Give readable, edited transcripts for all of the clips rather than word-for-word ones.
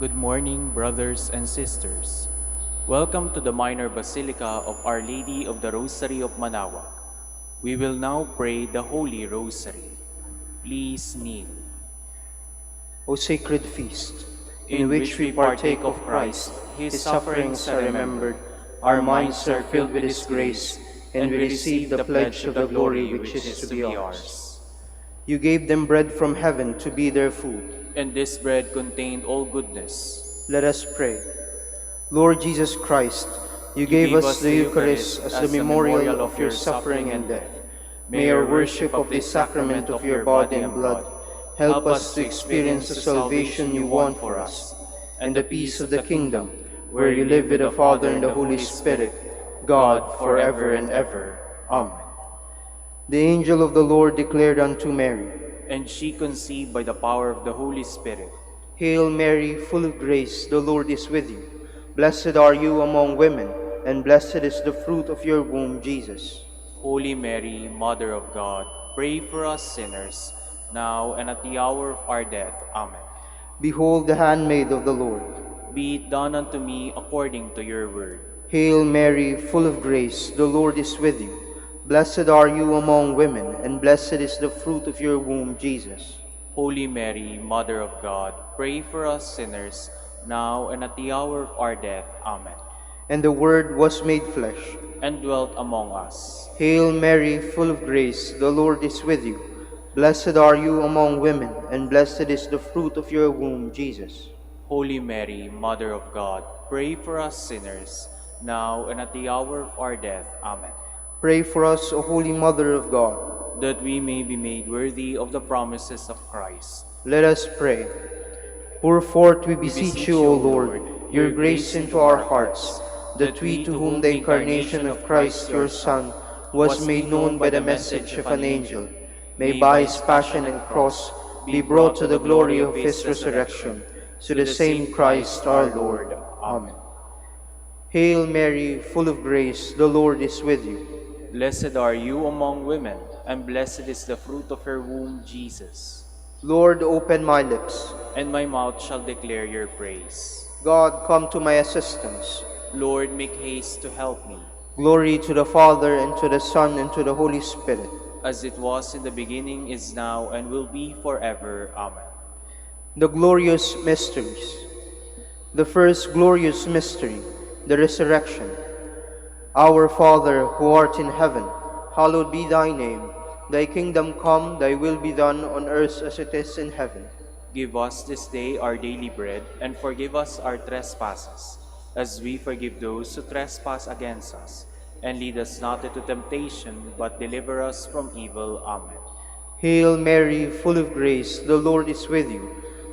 Good morning, brothers and sisters. Welcome to the Minor Basilica of Our Lady of the Rosary of Manaoag. We will now pray the Holy Rosary. Please kneel. O sacred feast, In which we partake of Christ, His sufferings are remembered, our minds are filled with His grace, and we receive the pledge of the glory which is to be ours. You gave them bread from heaven to be their food. And this bread contained all goodness. Let us pray. Lord Jesus Christ, you gave us the Eucharist as the memorial of your suffering and death. May our worship of this sacrament of your body and blood help us to experience the salvation you won for us, and the peace of the kingdom, where you live with the Father and the Holy Spirit, God, forever and ever. Amen. The angel of the Lord declared unto Mary, And she conceived by the power of the Holy Spirit. Hail Mary, full of grace, the Lord is with you. Blessed are you among women, and blessed is the fruit of your womb, Jesus. Holy Mary, Mother of God, pray for us sinners, now and at the hour of our death. Amen. Behold the handmaid of the Lord. Be it done unto me according to your word. Hail Mary, full of grace, the Lord is with you. Blessed are you among women, and blessed is the fruit of your womb, Jesus. Holy Mary, Mother of God, pray for us sinners, now and at the hour of our death. Amen. And the Word was made flesh, and dwelt among us. Hail Mary, full of grace, the Lord is with you. Blessed are you among women, and blessed is the fruit of your womb, Jesus. Holy Mary, Mother of God, pray for us sinners, now and at the hour of our death. Amen. Pray for us, O Holy Mother of God, that we may be made worthy of the promises of Christ. Let us pray. Pour forth, we beseech you, O Lord, your grace into our hearts, that we, to whom the incarnation of Christ, your Son, was made known by the message of an angel, may by his passion and cross be brought to the glory of his resurrection, to the same Christ our Lord. Amen. Hail Mary, full of grace, the Lord is with you. Blessed are you among women, and blessed is the fruit of your womb, Jesus. Lord, open my lips, and my mouth shall declare your praise. God, come to my assistance. Lord, make haste to help me. Glory to the Father, and to the Son, and to the Holy Spirit. As it was in the beginning, is now, and will be forever. Amen. The glorious mysteries. The first glorious mystery, the resurrection. Our Father, who art in heaven, hallowed be thy name. Thy kingdom come, thy will be done on earth as it is in heaven. Give us this day our daily bread, and forgive us our trespasses, as we forgive those who trespass against us. And lead us not into temptation, but deliver us from evil. Amen. Hail Mary, full of grace, the Lord is with you.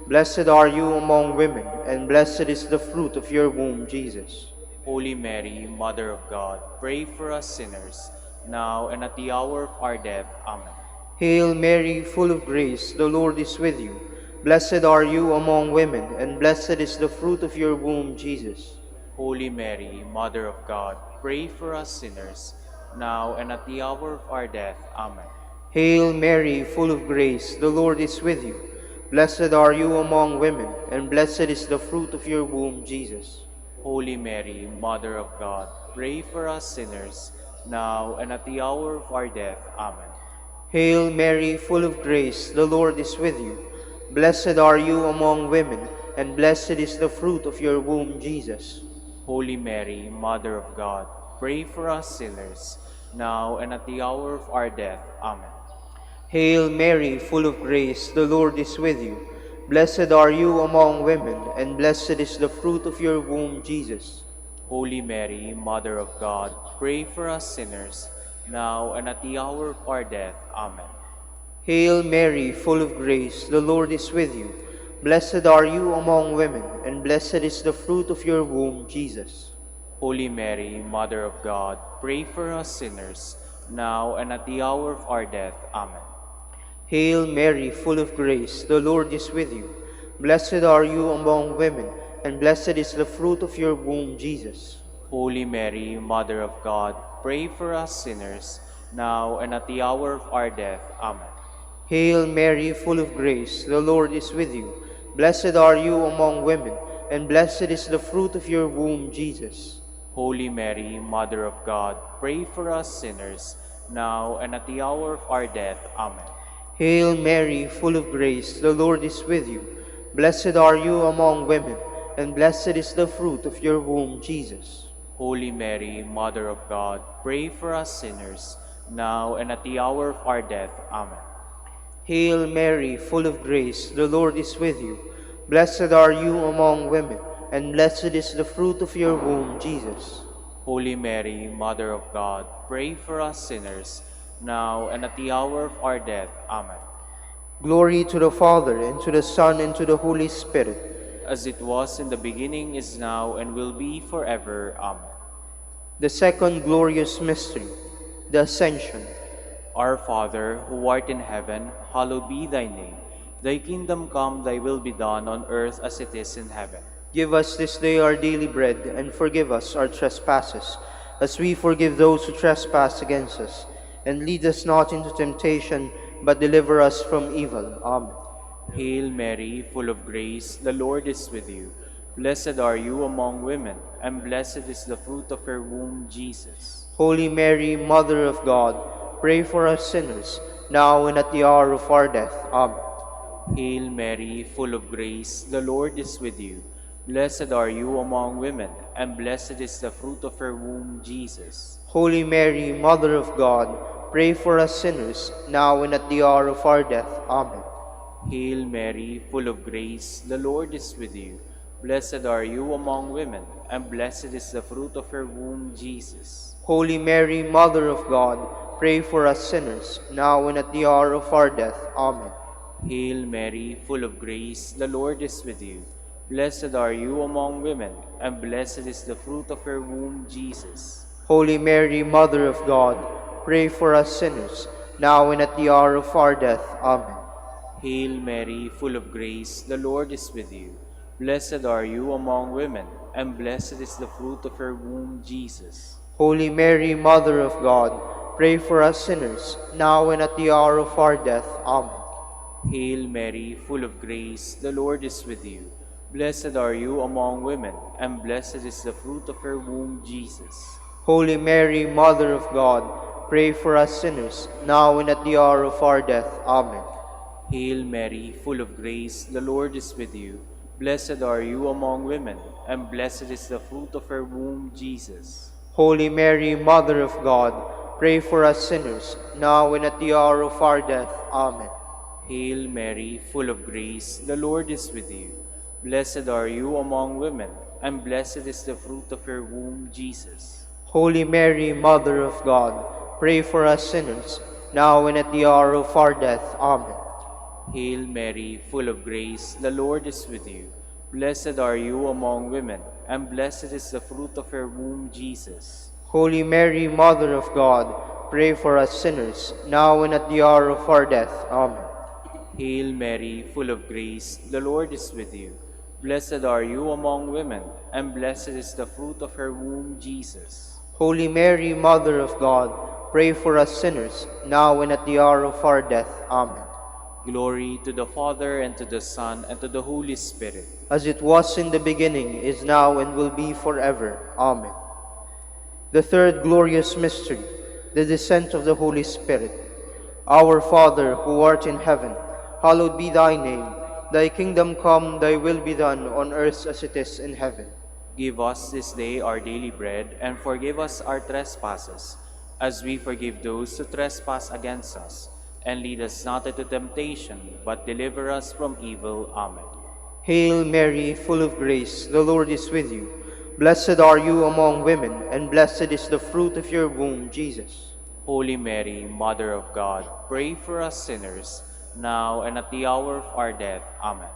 Blessed are you among women, and blessed is the fruit of your womb, Jesus. Holy Mary, Mother of God, pray for us sinners, now and at the hour of our death. Amen. Hail Mary, full of grace, the Lord is with you. Blessed are you among women, and blessed is the fruit of your womb, Jesus. Holy Mary, Mother of God, pray for us sinners, now and at the hour of our death. Amen. Hail Mary, full of grace, the Lord is with you. Blessed are you among women, and blessed is the fruit of your womb, Jesus. Holy Mary, Mother of God, pray for us sinners, now and at the hour of our death. Amen. Hail Mary, full of grace, the Lord is with you. Blessed are you among women, and blessed is the fruit of your womb, Jesus. Holy Mary, Mother of God, pray for us sinners, now and at the hour of our death. Amen. Hail Mary, full of grace, the Lord is with you. Blessed are you among women, and blessed is the fruit of your womb, Jesus. Holy Mary, Mother of God, pray for us sinners, now and at the hour of our death. Amen. Hail Mary, full of grace, the Lord is with you. Blessed are you among women, and blessed is the fruit of your womb, Jesus. Holy Mary, Mother of God, pray for us sinners, now and at the hour of our death. Amen. Hail Mary, full of grace, the Lord is with you. Blessed are you among women, and blessed is the fruit of your womb, Jesus. Holy Mary, Mother of God, pray for us sinners, now and at the hour of our death. Amen. Hail Mary, full of grace, the Lord is with you. Blessed are you among women, and blessed is the fruit of your womb, Jesus. Holy Mary, Mother of God, pray for us sinners, now and at the hour of our death. Amen. Hail Mary, full of grace, the Lord is with you. Blessed are you among women, and blessed is the fruit of your womb, Jesus. Holy Mary, Mother of God, pray for us sinners, now and at the hour of our death. Amen. Hail Mary, full of grace, the Lord is with you. Blessed are you among women, and blessed is the fruit of your womb, Jesus. Holy Mary, Mother of God, pray for us sinners, now and at the hour of our death. Amen. Glory to the Father, and to the Son, and to the Holy Spirit. As it was in the beginning, is now, and will be forever. Amen. The second glorious mystery, the Ascension. Our Father, who art in heaven, hallowed be thy name. Thy kingdom come, thy will be done on earth as it is in heaven. Give us this day our daily bread, and forgive us our trespasses, as we forgive those who trespass against us. And lead us not into temptation, but deliver us from evil. Amen. Hail Mary, full of grace, the Lord is with you. Blessed are you among women, and blessed is the fruit of your womb, Jesus. Holy Mary, Mother of God, pray for us sinners, now and at the hour of our death. Amen. Hail Mary, full of grace, the Lord is with you. Blessed are you among women, and blessed is the fruit of your womb, Jesus. Holy Mary, Mother of God, pray for us sinners, now and at the hour of our death. Amen. Hail Mary, full of grace, the Lord is with you. Blessed are you among women, and blessed is the fruit of your womb, Jesus. Holy Mary, Mother of God, pray for us sinners, now and at the hour of our death. Amen. Hail Mary, full of grace, the Lord is with you. Blessed are you among women, and blessed is the fruit of your womb, Jesus. Holy Mary, Mother of God, pray for us sinners, now and at the hour of our death. Amen. Hail Mary, full of grace, the Lord is with you. Blessed are you among women, and blessed is the fruit of your womb, Jesus. Holy Mary, Mother of God, pray for us sinners, now and at the hour of our death. Amen. Hail Mary, full of grace, the Lord is with you. Blessed are you among women, and blessed is the fruit of your womb, Jesus. Holy Mary, Mother of God, pray for us sinners, now and at the hour of our death. Amen. Hail Mary, full of grace, the Lord is with you. Blessed are you among women, and blessed is the fruit of your womb, Jesus. Holy Mary, Mother of God, pray for us sinners, now and at the hour of our death. Amen. Hail Mary, full of grace, the Lord is with you. Blessed are you among women, and blessed is the fruit of your womb, Jesus. Holy Mary, Mother of God, pray for us sinners, now and at the hour of our death. Amen. Hail Mary, full of grace, the Lord is with you. Blessed are you among women, and blessed is the fruit of your womb, Jesus. Holy Mary, Mother of God, pray for us sinners, now and at the hour of our death. Amen. Hail Mary, full of grace, the Lord is with you. Blessed are you among women, and blessed is the fruit of your womb, Jesus. Holy Mary, Mother of God, pray for us sinners, now and at the hour of our death. Amen. Glory to the Father, and to the Son, and to the Holy Spirit. As it was in the beginning, is now, and will be forever. Amen. The third glorious mystery, the descent of the Holy Spirit. Our Father, who art in heaven, hallowed be thy name. Thy kingdom come, thy will be done, on earth as it is in heaven. Give us this day our daily bread, and forgive us our trespasses, as we forgive those who trespass against us. And lead us not into temptation, but deliver us from evil. Amen. Hail Mary, full of grace, the Lord is with you. Blessed are you among women, and blessed is the fruit of your womb, Jesus. Holy Mary, Mother of God, pray for us sinners, now and at the hour of our death. Amen.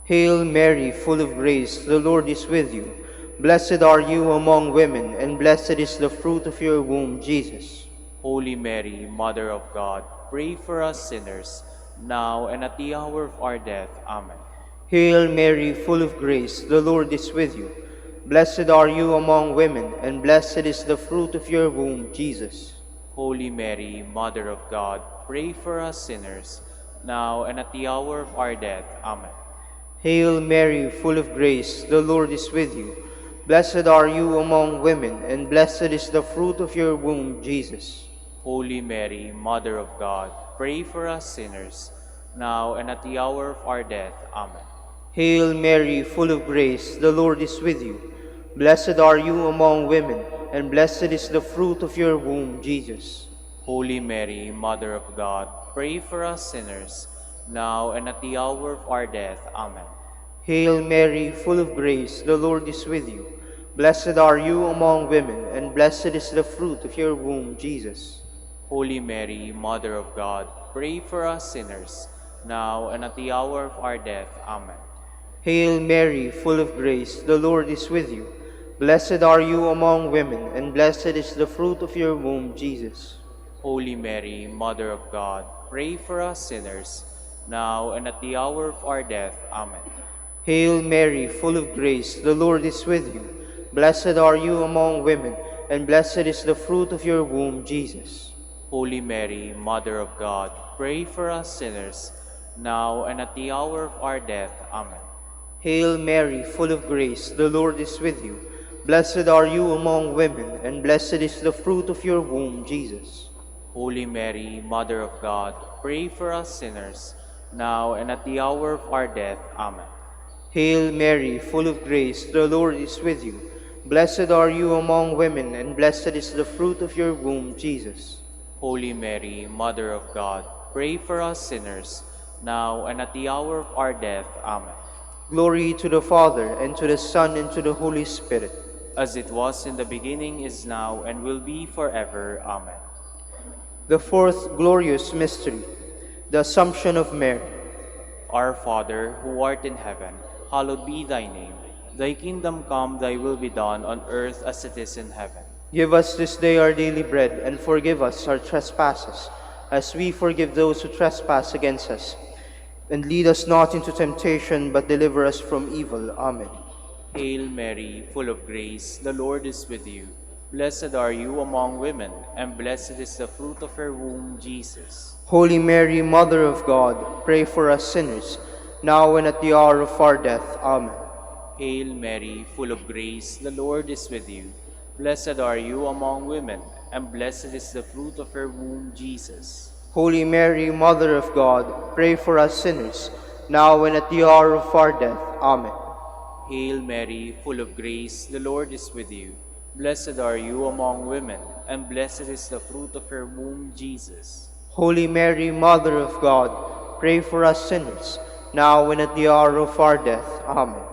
Hail Mary, full of grace, the Lord is with you. Blessed are you among women, and blessed is the fruit of your womb, Jesus. Holy Mary, Mother of God, pray for us sinners, now and at the hour of our death. Amen. Hail Mary, full of grace, the Lord is with you. Blessed are you among women, and blessed is the fruit of your womb, Jesus. Holy Mary, Mother of God, pray for us sinners, now and at the hour of our death. Amen. Hail Mary, full of grace, the Lord is with you. Blessed are you among women, and blessed is the fruit of your womb, Jesus. Holy Mary, Mother of God, pray for us sinners, now and at the hour of our death. Amen. Hail Mary, full of grace, the Lord is with you. Blessed are you among women, and blessed is the fruit of your womb, Jesus. Holy Mary, Mother of God, pray for us sinners, now and at the hour of our death. Amen. Hail Mary, full of grace, the Lord is with you. Blessed are you among women, and blessed is the fruit of your womb, Jesus. Holy Mary, Mother of God, pray for us sinners, now and at the hour of our death. Amen. Hail Mary, full of grace, the Lord is with you. Blessed are you among women, and blessed is the fruit of your womb, Jesus. Holy Mary, Mother of God, pray for us sinners, now and at the hour of our death. Amen. Hail Mary, full of grace, the Lord is with you. Blessed are you among women, and blessed is the fruit of your womb, Jesus. Holy Mary, Mother of God, pray for us sinners, now and at the hour of our death. Amen. Hail Mary, full of grace, the Lord is with you. Blessed are you among women, and blessed is the fruit of your womb, Jesus. Holy Mary, Mother of God, pray for us sinners, now and at the hour of our death. Amen. Hail Mary, full of grace, the Lord is with you. Blessed are you among women, and blessed is the fruit of your womb, Jesus. Holy Mary, Mother of God, pray for us sinners, now and at the hour of our death. Amen. Glory to the Father, and to the Son, and to the Holy Spirit. As it was in the beginning, is now, and will be forever. Amen. The fourth glorious mystery, the Assumption of Mary. Our Father, who art in heaven, hallowed be thy name. Thy kingdom come, thy will be done on earth as it is in heaven. Give us this day our daily bread, and forgive us our trespasses, as we forgive those who trespass against us. And lead us not into temptation, but deliver us from evil. Amen. Hail Mary, full of grace, the Lord is with you. Blessed are you among women, and blessed is the fruit of your womb, Jesus. Holy Mary, Mother of God, pray for us sinners, now and at the hour of our death. Amen. Hail Mary, full of grace, the Lord is with you. Blessed are you among women, and blessed is the fruit of your womb, Jesus. Holy Mary, Mother of God, pray for us sinners, now and at the hour of our death. Amen. Hail Mary, full of grace, the Lord is with you. Blessed are you among women, and blessed is the fruit of your womb, Jesus. Holy Mary, Mother of God, pray for us sinners, now and at the hour of our death. Amen.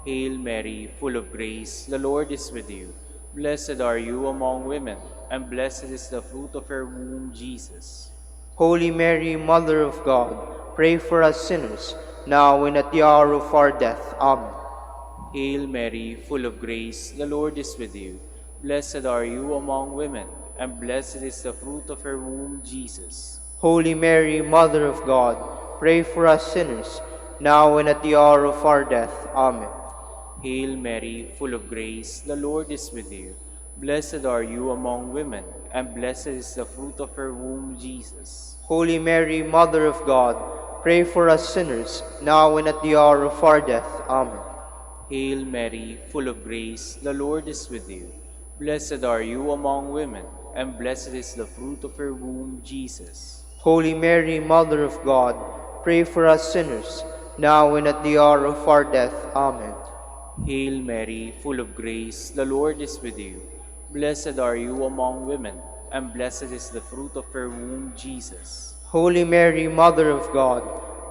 Hail Mary, full of grace, the Lord is with you. Blessed are you among women, and blessed is the fruit of your womb, Jesus. Holy Mary, Mother of God, pray for us sinners, now and at the hour of our death. Amen. Hail Mary, full of grace, the Lord is with you. Blessed are you among women, and blessed is the fruit of your womb, Jesus. Holy Mary, Mother of God, pray for us sinners, now and at the hour of our death. Amen. Hail Mary, full of grace, the Lord is with you. Blessed are you among women, and blessed is the fruit of your womb, Jesus. Holy Mary, Mother of God, pray for us sinners, now and at the hour of our death. Amen. Hail Mary, full of grace, the Lord is with you. Blessed are you among women, and blessed is the fruit of your womb, Jesus. Holy Mary, Mother of God, pray for us sinners, now and at the hour of our death. Amen. Hail Mary, full of grace, the Lord is with you. Blessed are you among women, and blessed is the fruit of your womb, Jesus. Holy Mary, Mother of God,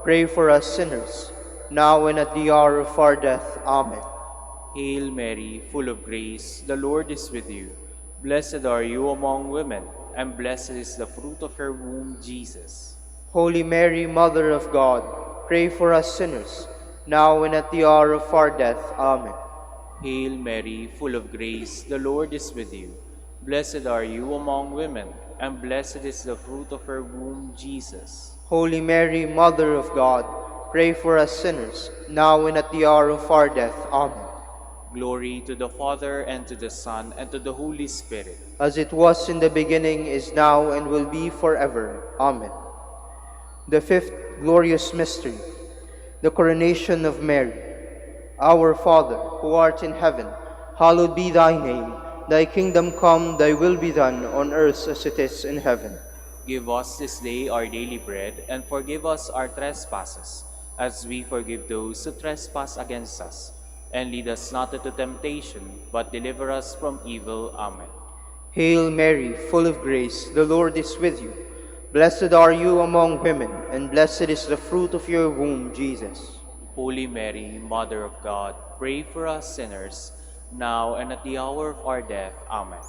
pray for us sinners, now and at the hour of our death. Amen. Hail Mary, full of grace, the Lord is with you. Blessed are you among women, and blessed is the fruit of your womb, Jesus. Holy Mary, Mother of God, pray for us sinners, now and at the hour of our death. Amen. Hail Mary, full of grace, the Lord is with you. Blessed are you among women, and blessed is the fruit of your womb, Jesus. Holy Mary, Mother of God, pray for us sinners, now and at the hour of our death. Amen. Glory to the Father, and to the Son, and to the Holy Spirit. As it was in the beginning, is now, and will be forever. Amen. The fifth glorious mystery, The coronation of Mary. Our Father, who art in heaven, hallowed be thy name. Thy kingdom come, thy will be done, on earth as it is in heaven. Give us this day our daily bread, and forgive us our trespasses, as we forgive those who trespass against us. And lead us not into temptation, but deliver us from evil. Amen. Hail Mary, full of grace, the Lord is with you. Blessed are you among women, and blessed is the fruit of your womb, Jesus. Holy Mary, Mother of God, pray for us sinners, now and at the hour of our death. Amen.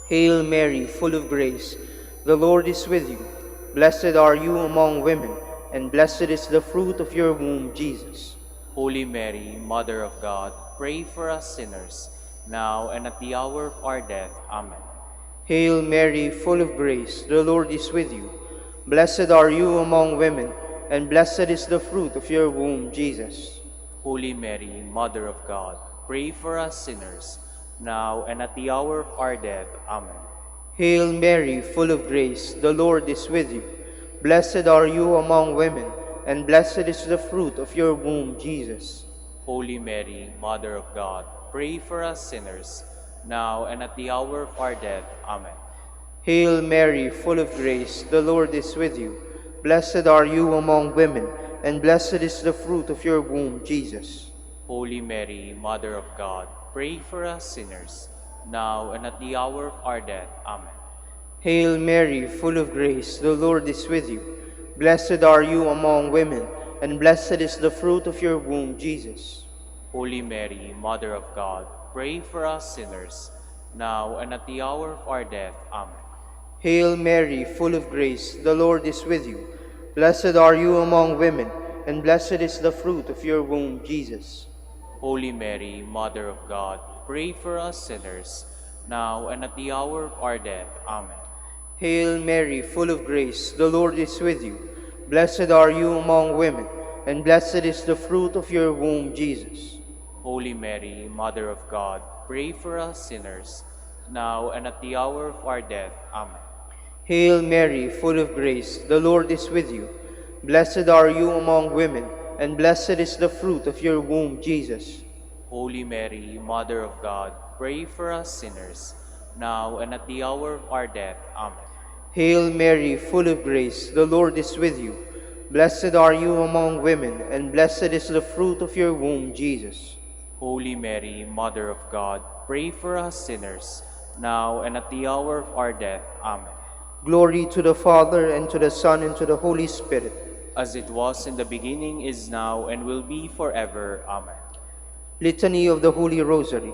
Hail Mary, full of grace, the Lord is with you. Blessed are you among women, and blessed is the fruit of your womb, Jesus. Holy Mary, Mother of God, pray for us sinners, now and at the hour of our death. Amen. Hail Mary, full of grace, the Lord is with you. Blessed are you among women, and blessed is the fruit of your womb, Jesus. Holy Mary, Mother of God, pray for us sinners, now and at the hour of our death. Amen. Hail Mary, full of grace, the Lord is with you. Blessed are you among women, and blessed is the fruit of your womb, Jesus. Holy Mary, Mother of God, pray for us sinners, now and at the hour of our death. Amen. Hail Mary, full of grace, the Lord is with you. Blessed are you among women, and blessed is the fruit of your womb, Jesus. Holy Mary, Mother of God, pray for us sinners, now and at the hour of our death. Amen. Hail Mary, full of grace, the Lord is with you. Blessed are you among women, and blessed is the fruit of your womb, Jesus. Holy Mary, Mother of God, pray for us sinners, now and at the hour of our death. Amen. Hail Mary, full of grace, the Lord is with you. Blessed are you among women, and blessed is the fruit of your womb, Jesus. Holy Mary, Mother of God, pray for us sinners, now and at the hour of our death. Amen. Hail Mary, full of grace, the Lord is with you. Blessed are you among women, and blessed is the fruit of your womb, Jesus. Holy Mary, Mother of God, pray for us sinners, now and at the hour of our death. Amen. Hail Mary, full of grace, the Lord is with you. Blessed are you among women, and blessed is the fruit of your womb, Jesus. Holy Mary, Mother of God, pray for us sinners, now and at the hour of our death. Amen. Hail Mary, full of grace, the Lord is with you. Blessed are you among women, and blessed is the fruit of your womb, Jesus. Holy Mary, Mother of God, pray for us sinners, now and at the hour of our death. Amen. Glory to the Father, and to the Son, and to the Holy Spirit. As it was in the beginning, is now, and will be forever. Amen. Litany of the Holy Rosary.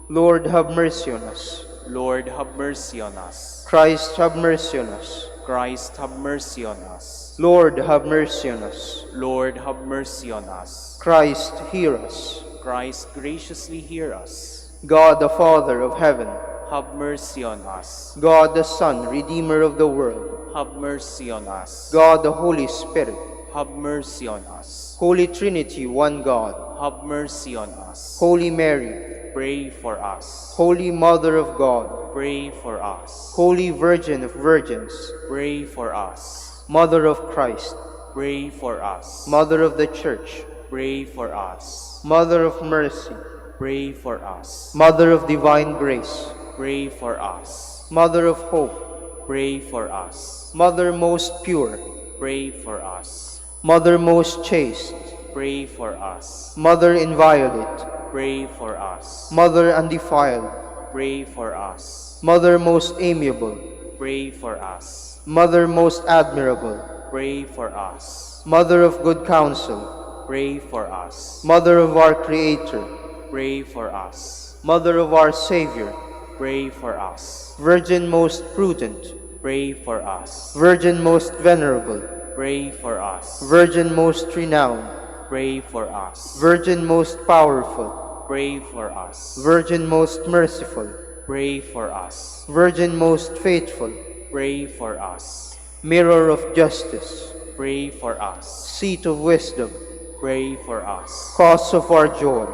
Lord, have mercy on us. Lord, have mercy on us. Christ, have mercy on us. Christ, have mercy on us. Lord, have mercy on us. Lord, have mercy on us. Christ, hear us. Christ, graciously hear us. God, the Father of heaven, Have mercy on us. God, the Son, Redeemer of the world, Have mercy on us. God, the Holy Spirit, Have mercy on us. Holy Trinity, one God, Have mercy on us. Holy Mary, Pray for us. Holy Mother of God, Pray for us. Holy Virgin of Virgins, Pray for us. Mother of Christ, Pray for us. Mother of the Church, Pray for us. Mother of Mercy, Pray for us. Mother of Divine Grace, Pray for us. Mother of Hope, Pray for us. Mother most pure, Pray for us. Mother most chaste, Pray for us. Mother inviolate, Pray for us. Mother undefiled, Pray for us. Mother most amiable, Pray for us. Mother most admirable, Pray for us. Mother of good counsel, Pray for us. Mother of our Creator, Pray for us. Mother of our Savior, Pray for us. Virgin most prudent, Pray for us. Virgin most venerable, Pray for us. Virgin most renowned, Pray for us. Virgin most powerful, Pray for us. Virgin most merciful, Pray for us. Virgin most faithful, Pray for us. Mirror of justice, Pray for us. Seat of wisdom, Pray for us. Cause of our joy,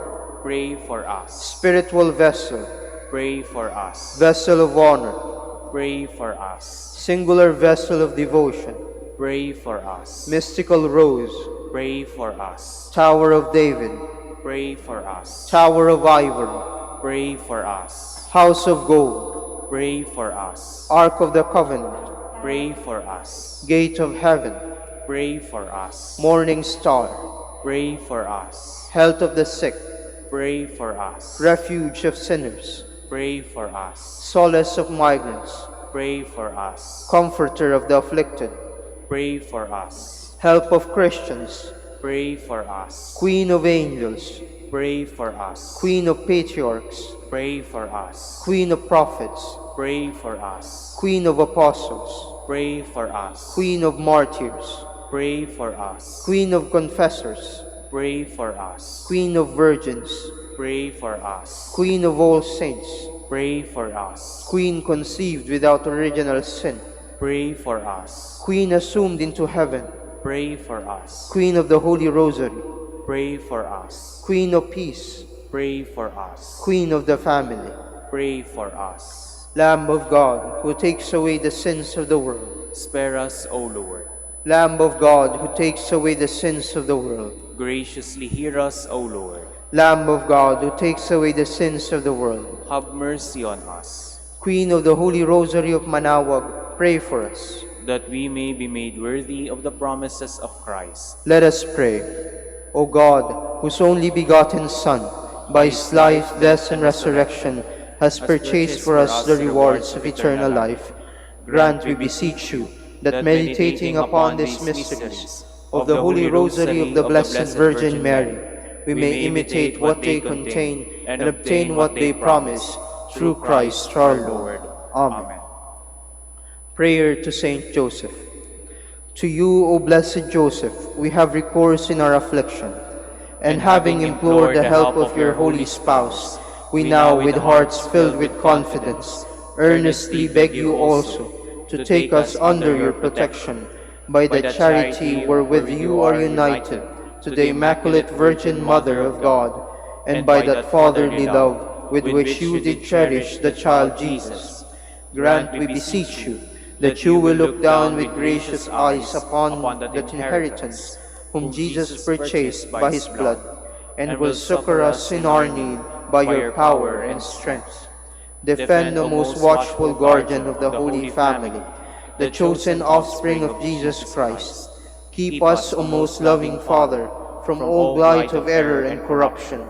Pray for us. Spiritual vessel, Pray for us. Vessel of honor, Pray for us. Singular vessel of devotion, Pray for us. Mystical rose, pray for us. Tower of David, Pray for us. Tower of Ivory, Pray for us. House of Gold, Pray for us. Ark of the Covenant, Pray for us. Gate of Heaven, Pray for us. Morning Star, Pray for us. Health of the Sick, Pray for us. Refuge of Sinners, Pray for us. Solace of Migrants, Pray for us. Comforter of the Afflicted, Pray for us. Help of Christians, Pray for us. Queen of Angels, Pray for us. Queen of Patriarchs, Pray for us. Queen of Prophets, Pray for us. Queen of Apostles, Pray for us. Queen of Martyrs, Pray for us. Queen of Confessors, Pray for us. Queen of Virgins, Pray for us. Queen of all saints, Pray for us. Queen conceived without original sin, Pray for us. Queen assumed into heaven, Pray for us. Queen of the Holy Rosary, Pray for us. Queen of Peace, Pray for us. Queen of the Family, Pray for us. Lamb of God, who takes away the sins of the world, Spare us, O Lord. Lamb of God, who takes away the sins of the world, Graciously hear us, O Lord. Lamb of God, who takes away the sins of the world, Have mercy on us, Queen of the Holy Rosary of Manaoag, pray for us. that we may be made worthy of the promises of Christ. Let us pray. O God, whose only begotten Son, by his life, death, and resurrection, has purchased for us the rewards of eternal life, grant, we beseech you, that meditating upon these mysteries of the Holy Rosary of the Blessed Virgin Mary, we may imitate what they contain and obtain what they promise, through Christ our Lord. Amen. Prayer to Saint Joseph. To you, O blessed Joseph, we have recourse in our affliction, and having implored the help of your holy spouse, we now, with hearts filled with confidence, earnestly beg you also to take us under your protection, by the charity wherewith you are united to the Immaculate Virgin Mother of God, and by that fatherly love with which you did cherish the child Jesus. Grant, we beseech you, that you will look down with gracious eyes upon that inheritance whom Jesus purchased by his blood, and will succor us in our need by your power and strength. Defend the most watchful guardian of the Holy Family, the chosen offspring of Jesus Christ. Keep us, O most loving Father, from all blight of error and corruption.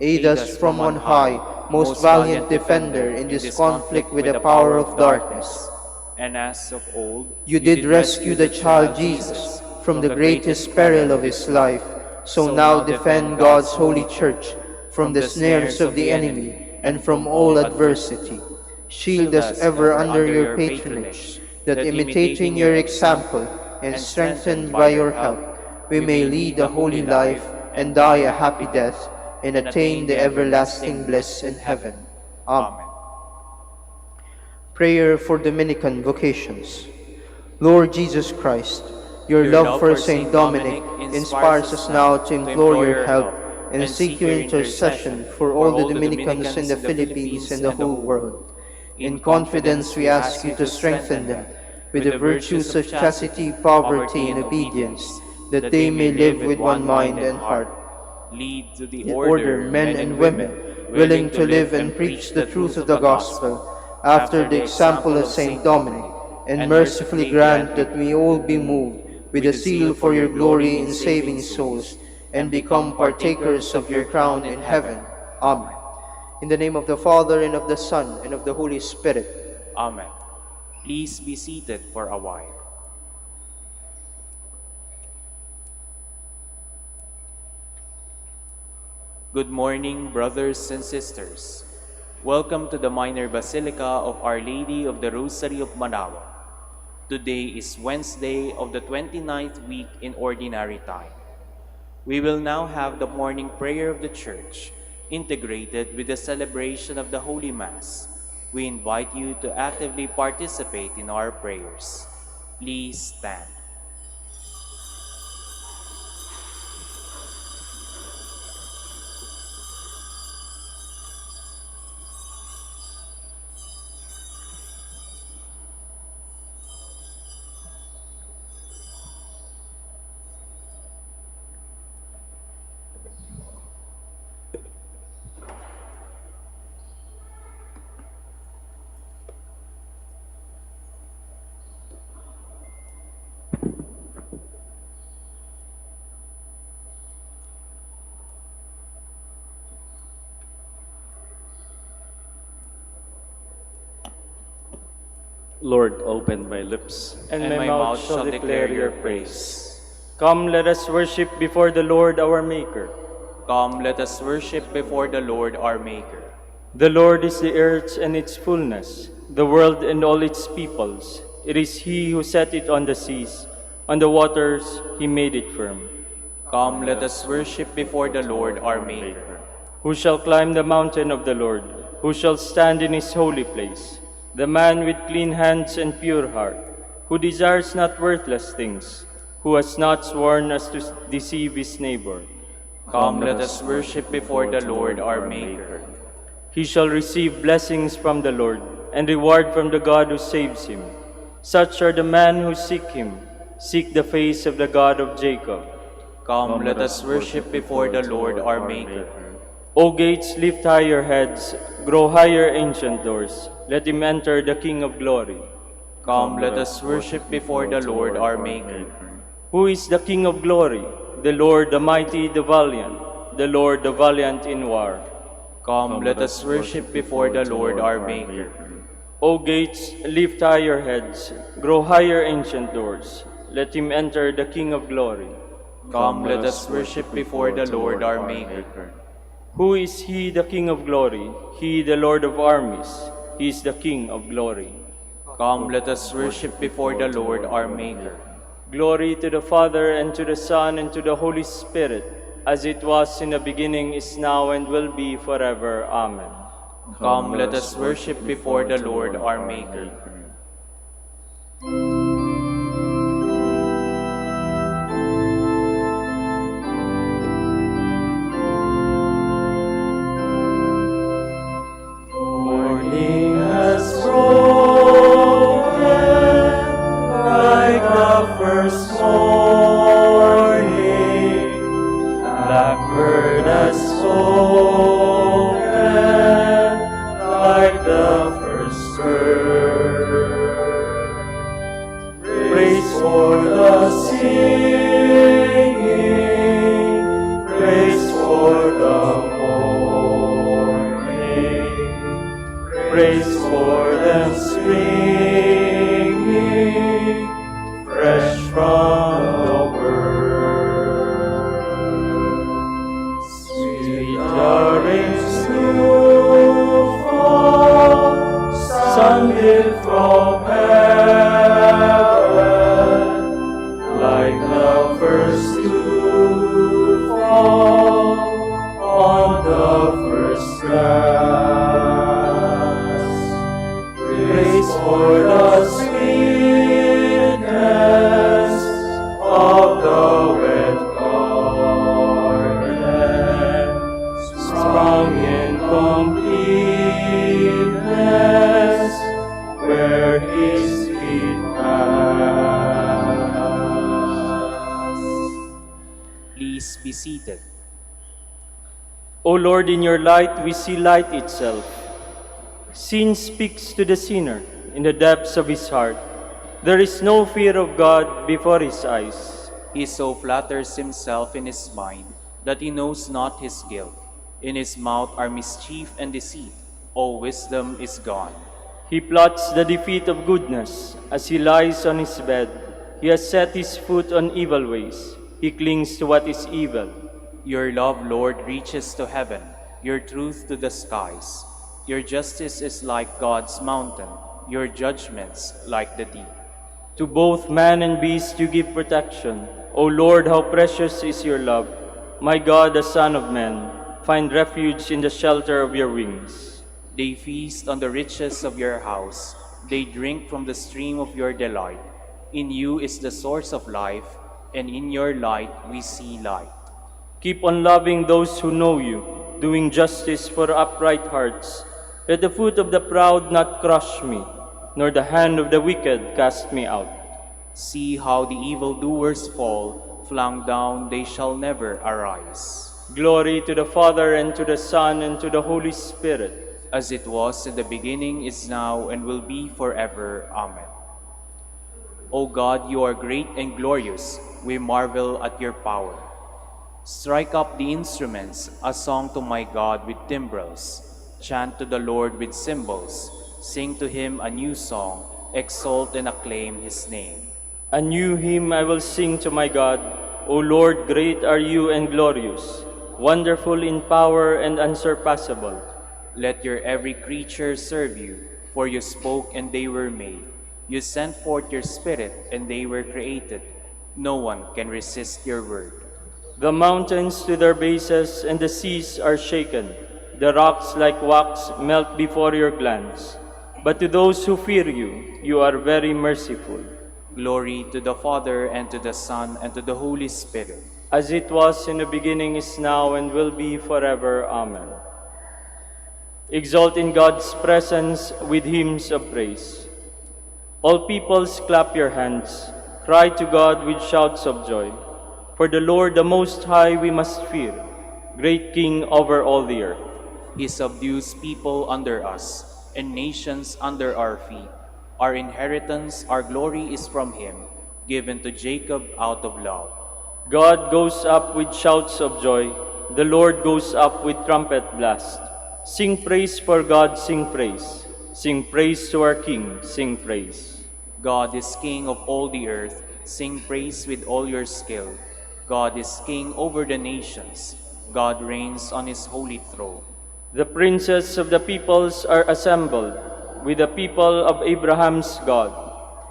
Aid us from on high, most valiant defender, in this conflict with the power of darkness. And as of old, You did rescue the child Jesus from the greatest peril of his life, so now defend God's holy Church from the snares of the enemy and from all adversity. Shield us ever under your patronage, that imitating your example and strengthened by your help, we may lead a holy life and die a happy death and attain the everlasting bliss in heaven. Amen. Prayer for Dominican vocations. Lord Jesus Christ, your love for Saint Dominic inspires us now to implore your help and seek your intercession for all the Dominicans in the Philippines and the whole world. In confidence we ask you to strengthen them with the virtues of chastity, poverty, and obedience, that they may live with one mind and heart. Lead to the Order men and women willing to live and preach the truth of the gospel after the example of Saint Dominic, and mercifully grant that we all be moved with a zeal for your glory in saving souls, and become partakers of your crown in heaven. Amen. In the name of the Father, and of the Son, and of the Holy Spirit. Amen. Please be seated for a while. Good morning, brothers and sisters. Welcome to the Minor Basilica of Our Lady of the Rosary of Manaoag. Today is Wednesday of the 29th week in Ordinary Time. We will now have the morning prayer of the Church, integrated with the celebration of the Holy Mass. We invite you to actively participate in our prayers. Please stand. Lord, open my lips, and my mouth shall declare your praise. Come, let us worship before the Lord our Maker. Come, let us worship before the Lord our Maker. The Lord is the earth and its fullness, the world and all its peoples. It is He who set it on the seas, on the waters He made it firm. Come, let us worship before the Lord our Maker. Who shall climb the mountain of the Lord? Who shall stand in His holy place? The man with clean hands and pure heart, who desires not worthless things, who has not sworn as to deceive his neighbor. Come, let us worship before the Lord our Maker. He shall receive blessings from the Lord, and reward from the God who saves him. Such are the men who seek Him, seek the face of the God of Jacob. Come, let us worship before the Lord our Maker. O gates, lift high your heads, grow higher, ancient doors. Let him enter, the King of glory. Come, let us worship before the Lord our Maker. Who is the King of glory? The Lord, the mighty, the valiant, the Lord, the valiant in war. Come, let us worship before the Lord our Maker. O gates, lift high your heads, grow higher, ancient doors. Let him enter, the King of glory. Come, let us worship before the Lord our Maker. Who is He, the King of glory? He, the Lord of armies. He is the King of glory. Come, let us worship before the Lord our Maker. Glory to the Father, and to the Son, and to the Holy Spirit, as it was in the beginning, is now, and will be forever. Amen. Come, let us worship before the Lord our Maker. Morning has broken like the first morning. Blackbird has spoken like the first bird. Praise for the singing, praise for the morning, praise for them springing fresh from the word. Sweet darlings snowfall, sunlit from heaven, like the first dew fall on the first grass. Praise for the sweetness of the wet garden, sprung in completeness where His feet pass. Please be seated. O Lord, in your light we see light itself. Sin speaks to the sinner in the depths of his heart. There is no fear of God before his eyes. He so flatters himself in his mind that he knows not his guilt. In his mouth are mischief and deceit. All wisdom is gone. He plots the defeat of goodness. As he lies on his bed, he has set his foot on evil ways. He clings to what is evil. Your love, Lord, reaches to heaven, your truth to the skies. Your justice is like God's mountain, your judgments like the deep. To both man and beast you give protection. O Lord, how precious is your love. My God, the Son of Man, find refuge in the shelter of your wings. They feast on the riches of your house. They drink from the stream of your delight. In you is the source of life, and in your light we see light. Keep on loving those who know you, doing justice for upright hearts. Let the foot of the proud not crush me, nor the hand of the wicked cast me out. See how the evildoers fall, flung down they shall never arise. Glory to the Father, and to the Son, and to the Holy Spirit. As it was in the beginning, is now, and will be forever. Amen. O God, you are great and glorious. We marvel at your power. Strike up the instruments, a song to my God with timbrels. Chant to the Lord with cymbals. Sing to him a new song, exalt and acclaim his name. A new hymn I will sing to my God. O Lord, great are you and glorious, wonderful in power and unsurpassable. Let your every creature serve you, for you spoke and they were made. You sent forth your Spirit and they were created. No one can resist your word. The mountains to their bases and the seas are shaken. The rocks like wax melt before your glance. But to those who fear you, you are very merciful. Glory to the Father, and to the Son, and to the Holy Spirit. As it was in the beginning, is now, and will be forever. Amen. Exalt in God's presence with hymns of praise. All peoples clap your hands, cry to God with shouts of joy. For the Lord the Most High we must fear, great King over all the earth. He subdues people under us, and nations under our feet. Our inheritance, our glory is from him, given to Jacob out of love. God goes up with shouts of joy, the Lord goes up with trumpet blast. Sing praise for God, sing praise. Sing praise to our King, sing praise. God is King of all the earth, sing praise with all your skill. God is King over the nations, God reigns on his holy throne. The princes of the peoples are assembled, with the people of Abraham's God.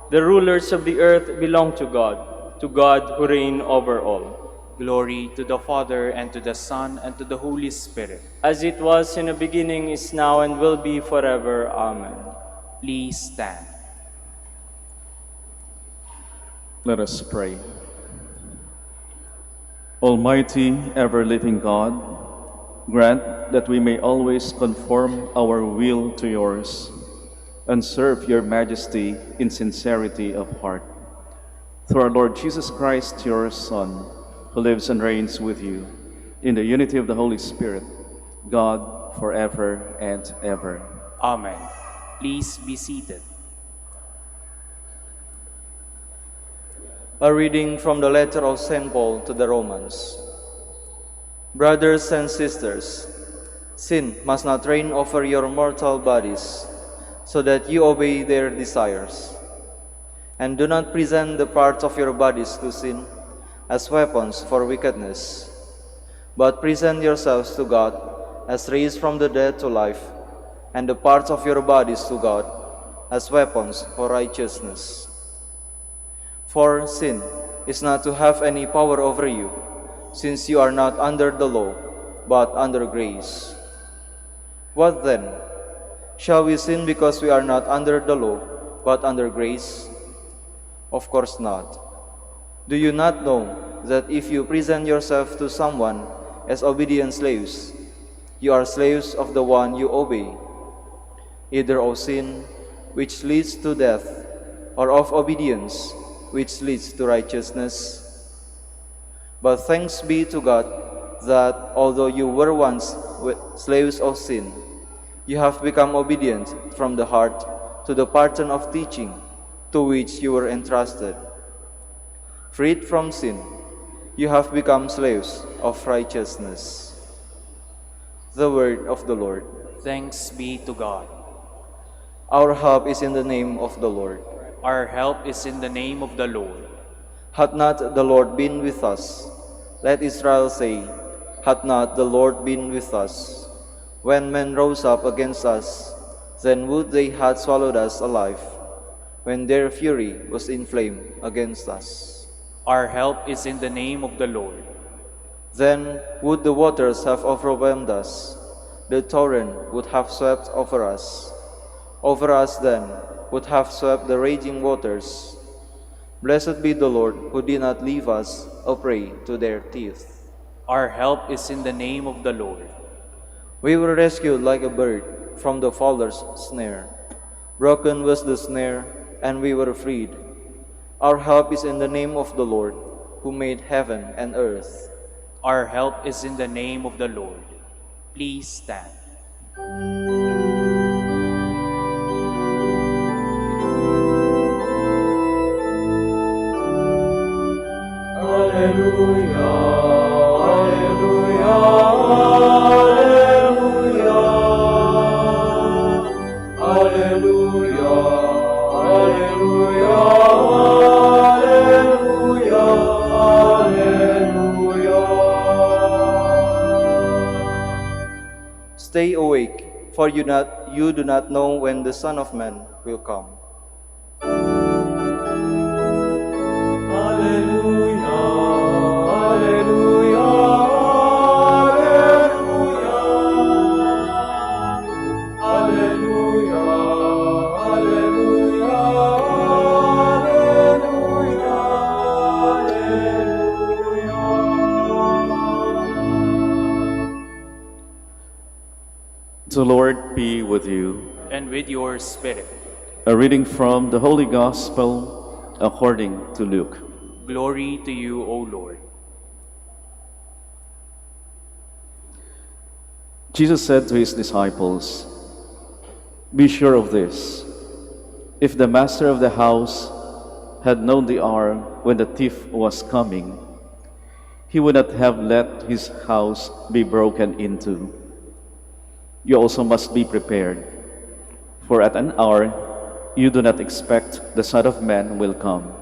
The rulers of the earth belong to God who reign over all. Glory to the Father, and to the Son, and to the Holy Spirit. As it was in the beginning, is now, and will be forever. Amen. Please stand. Let us pray. Almighty, ever-living God, grant that we may always conform our will to yours and serve your majesty in sincerity of heart. Through our Lord Jesus Christ, your Son, who lives and reigns with you in the unity of the Holy Spirit, God, forever and ever. Amen. Please be seated. A reading from the letter of St. Paul to the Romans. Brothers and sisters, sin must not reign over your mortal bodies, so that you obey their desires. And do not present the parts of your bodies to sin as weapons for wickedness, but present yourselves to God as raised from the dead to life, and the parts of your bodies to God as weapons for righteousness. For sin is not to have any power over you, since you are not under the law, but under grace. What then? Shall we sin because we are not under the law, but under grace? Of course not. Do you not know that if you present yourself to someone as obedient slaves, you are slaves of the one you obey, either of sin, which leads to death, or of obedience, which leads to righteousness? But thanks be to God that although you were once slaves of sin, you have become obedient from the heart to the pattern of teaching to which you were entrusted. Freed from sin, you have become slaves of righteousness. The word of the Lord. Thanks be to God. Our help is in the name of the Lord. Our help is in the name of the Lord. Hath not the Lord been with us? Let Israel say, hath not the Lord been with us? When men rose up against us, then would they had swallowed us alive, when their fury was inflamed against us. Our help is in the name of the Lord. Then would the waters have overwhelmed us, the torrent would have swept over us. Over us then would have swept the raging waters. Blessed be the Lord, who did not leave us a prey to their teeth. Our help is in the name of the Lord. We were rescued like a bird from the fowler's snare. Broken was the snare, and we were freed. Our help is in the name of the Lord, who made heaven and earth. Our help is in the name of the Lord. Please stand. Alleluia, alleluia, alleluia, alleluia, alleluia. Stay awake, for you do not know when the Son of Man will come. Alleluia, alleluia, alleluia. Alleluia, alleluia, alleluia, alleluia. The Lord be with you. And with your spirit. A reading from the Holy Gospel according to Luke. Glory to you, O Lord. Jesus said to his disciples, "Be sure of this. If the master of the house had known the hour when the thief was coming, he would not have let his house be broken into. You also must be prepared, for at an hour you do not expect the Son of Man will come."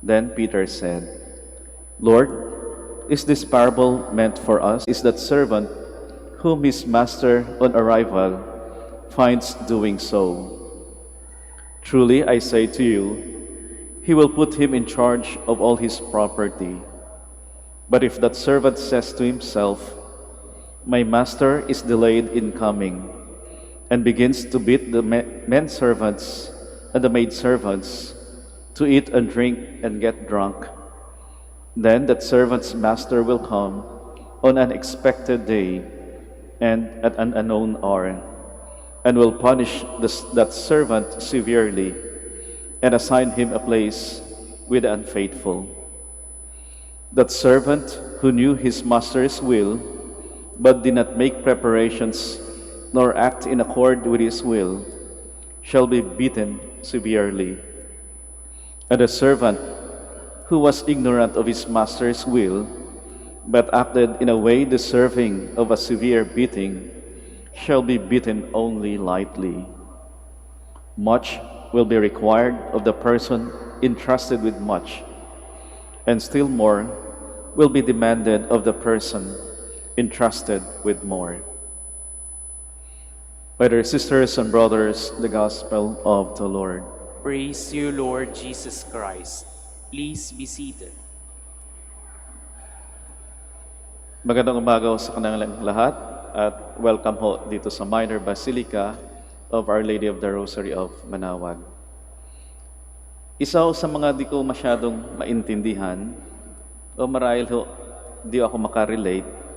Then Peter said, "Lord, is this parable meant for us? Is that servant whom his master on arrival finds doing so? Truly I say to you, he will put him in charge of all his property. But if that servant says to himself, 'My master is delayed in coming,' and begins to beat the men servants and the maid servants, to eat and drink and get drunk, then that servant's master will come on an unexpected day and at an unknown hour, and will punish that servant severely and assign him a place with the unfaithful. That servant who knew his master's will but did not make preparations nor act in accord with his will shall be beaten severely. And the servant who was ignorant of his master's will but acted in a way deserving of a severe beating shall be beaten only lightly. Much will be required of the person entrusted with much, and still more will be demanded of the person entrusted with more." Brothers, sisters, and brothers, the Gospel of the Lord. Praise you, Lord Jesus Christ. Please be seated. Magandang umaga sa kanilang lahat at welcome ho dito sa Minor Basilica of Our Lady of the Rosary of Manaoag. Isa ho sa mga di ko masyadong maintindihan o marahil ho di ako makarelate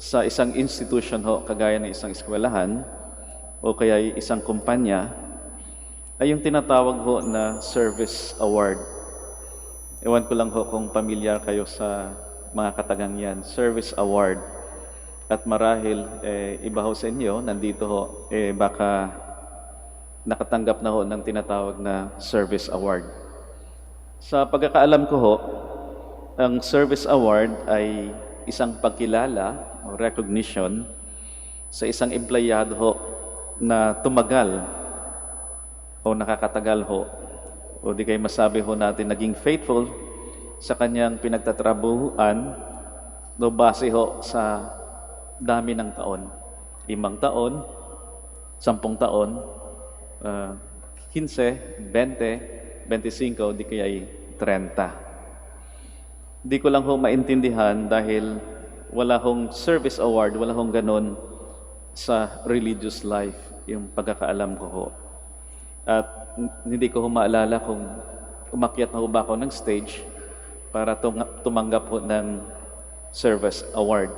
sa isang institution ho kagaya ng isang eskwelahan o kaya isang kumpanya ay yung tinatawag ho na service award. Ewan ko lang ho kung pamilyar kayo sa mga katagang yan, service award. At marahil iba ho sa inyo, nandito ho, baka nakatanggap na ho ng tinatawag na service award. Sa pagkakaalam ko ho, ang service award ay isang pagkilala o recognition sa isang empleyado ho na tumagal o nakakatagal ho o di kayo masabi ho natin naging faithful sa kanyang pinagtatrabuhan no base ho sa dami ng taon. 5 taon, 10 taon, 15, 20, 25, di kaya 30. Di ko lang ho maintindihan dahil wala hong service award, wala hong ganon sa religious life, yung pagkakaalam ko ho. At hindi ko ho maalala kung umakyat na ho ba ako ng stage para tumanggap ho ng service award.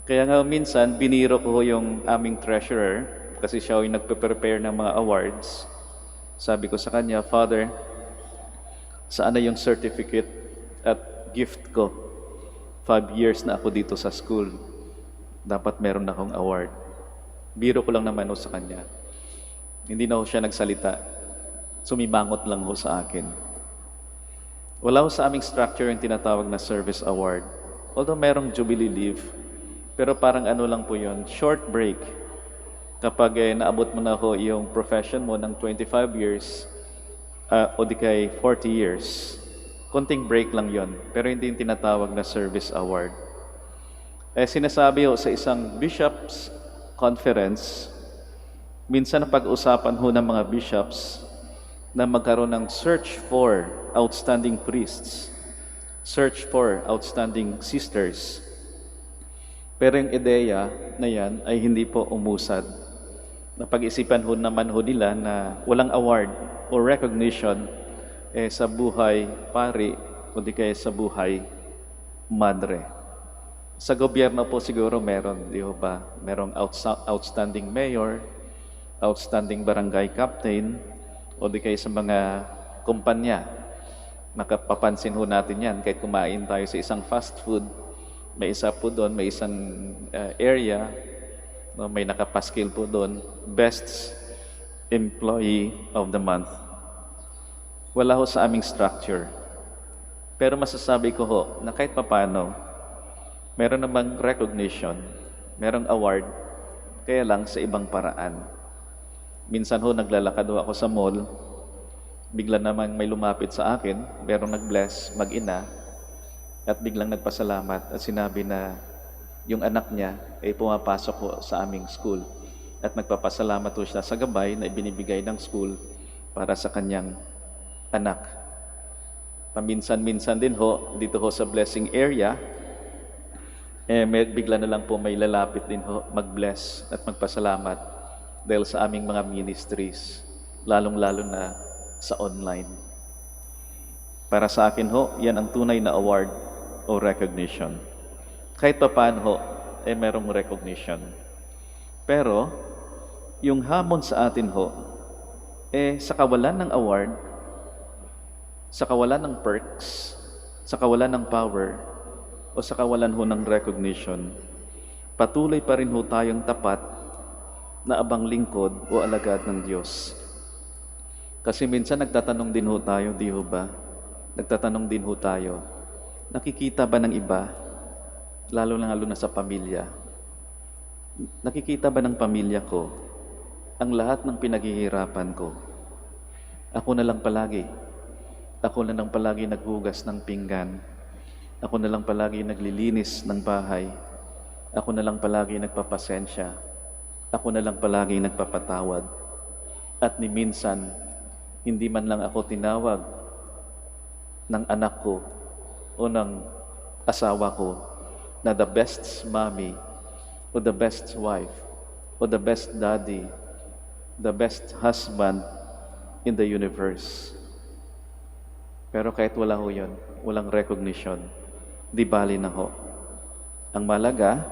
Kaya nga minsan, biniro ko ho yung aming treasurer kasi siya yung nagpe-prepare ng mga awards. Sabi ko sa kanya, "Father, saan na yung certificate at gift ko? 5 years na ako dito sa school. Dapat meron na akong award." Biro ko lang naman ho sa kanya. Hindi na ho siya nagsalita. Sumimangot lang ho sa akin. Wala ho sa aming structure yung tinatawag na service award. Although merong jubilee leave, pero parang ano lang po yun, short break. Kapag naabot mo na ho yung profession mo ng 25 years o di kay 40 years, konting break lang yon, pero hindi yung tinatawag na service award. Sinasabi ho sa isang bishops conference, minsan na pag-usapan ho ng mga bishops na magkaroon ng search for outstanding priests, search for outstanding sisters. Pero yung ideya na yan ay hindi po umusad. Napag-isipan ho naman ho nila na walang award or recognition sa buhay pari o di kaya sa buhay madre. Sa gobyerno po siguro meron, di ho ba? Merong outstanding mayor, outstanding barangay captain, o di kaya sa mga kumpanya. Makapapansin ho natin yan kahit kumain tayo sa isang fast food, may isa po doon, may isang area, no, may nakapaskil po doon, best employee of the month. Wala ho sa aming structure. Pero masasabi ko ho na kahit papano, meron namang recognition, merong award, kaya lang sa ibang paraan. Minsan ho, naglalakad ho ako sa mall, bigla namang may lumapit sa akin, merong nag-bless, mag-ina, at biglang nagpasalamat at sinabi na yung anak niya ay pumapasok ho sa aming school. At nagpapasalamat ho siya sa gabay na ibinibigay ng school para sa kanyang anak. Paminsan-minsan din ho, dito ho sa blessing area, bigla na lang po may lalapit din ho mag-bless at magpasalamat dahil sa aming mga ministries, lalong-lalo na sa online. Para sa akin ho, yan ang tunay na award o recognition. Kahit pa paano ho, merong recognition. Pero, yung hamon sa atin ho, sa kawalan ng award, sa kawalan ng perks, sa kawalan ng power, o sa kawalan ho ng recognition, patuloy pa rin ho tayong tapat na abang lingkod o alagad ng Diyos. Kasi minsan nagtatanong din ho tayo, di ho ba? Nagtatanong din ho tayo, nakikita ba ng iba, lalo na sa pamilya, nakikita ba ng pamilya ko ang lahat ng pinaghihirapan ko? Ako na lang palagi. Ako na lang palagi naghugas ng pinggan. Ako na lang palagi naglilinis ng bahay. Ako na lang palagi nagpapasensya. Ako na lang palagi nagpapatawad. At ni minsan, hindi man lang ako tinawag ng anak ko o ng asawa ko na the best mommy o the best wife o the best daddy, the best husband in the universe. Pero kahit wala ho yun, walang recognition, di bali na ho. Ang malaga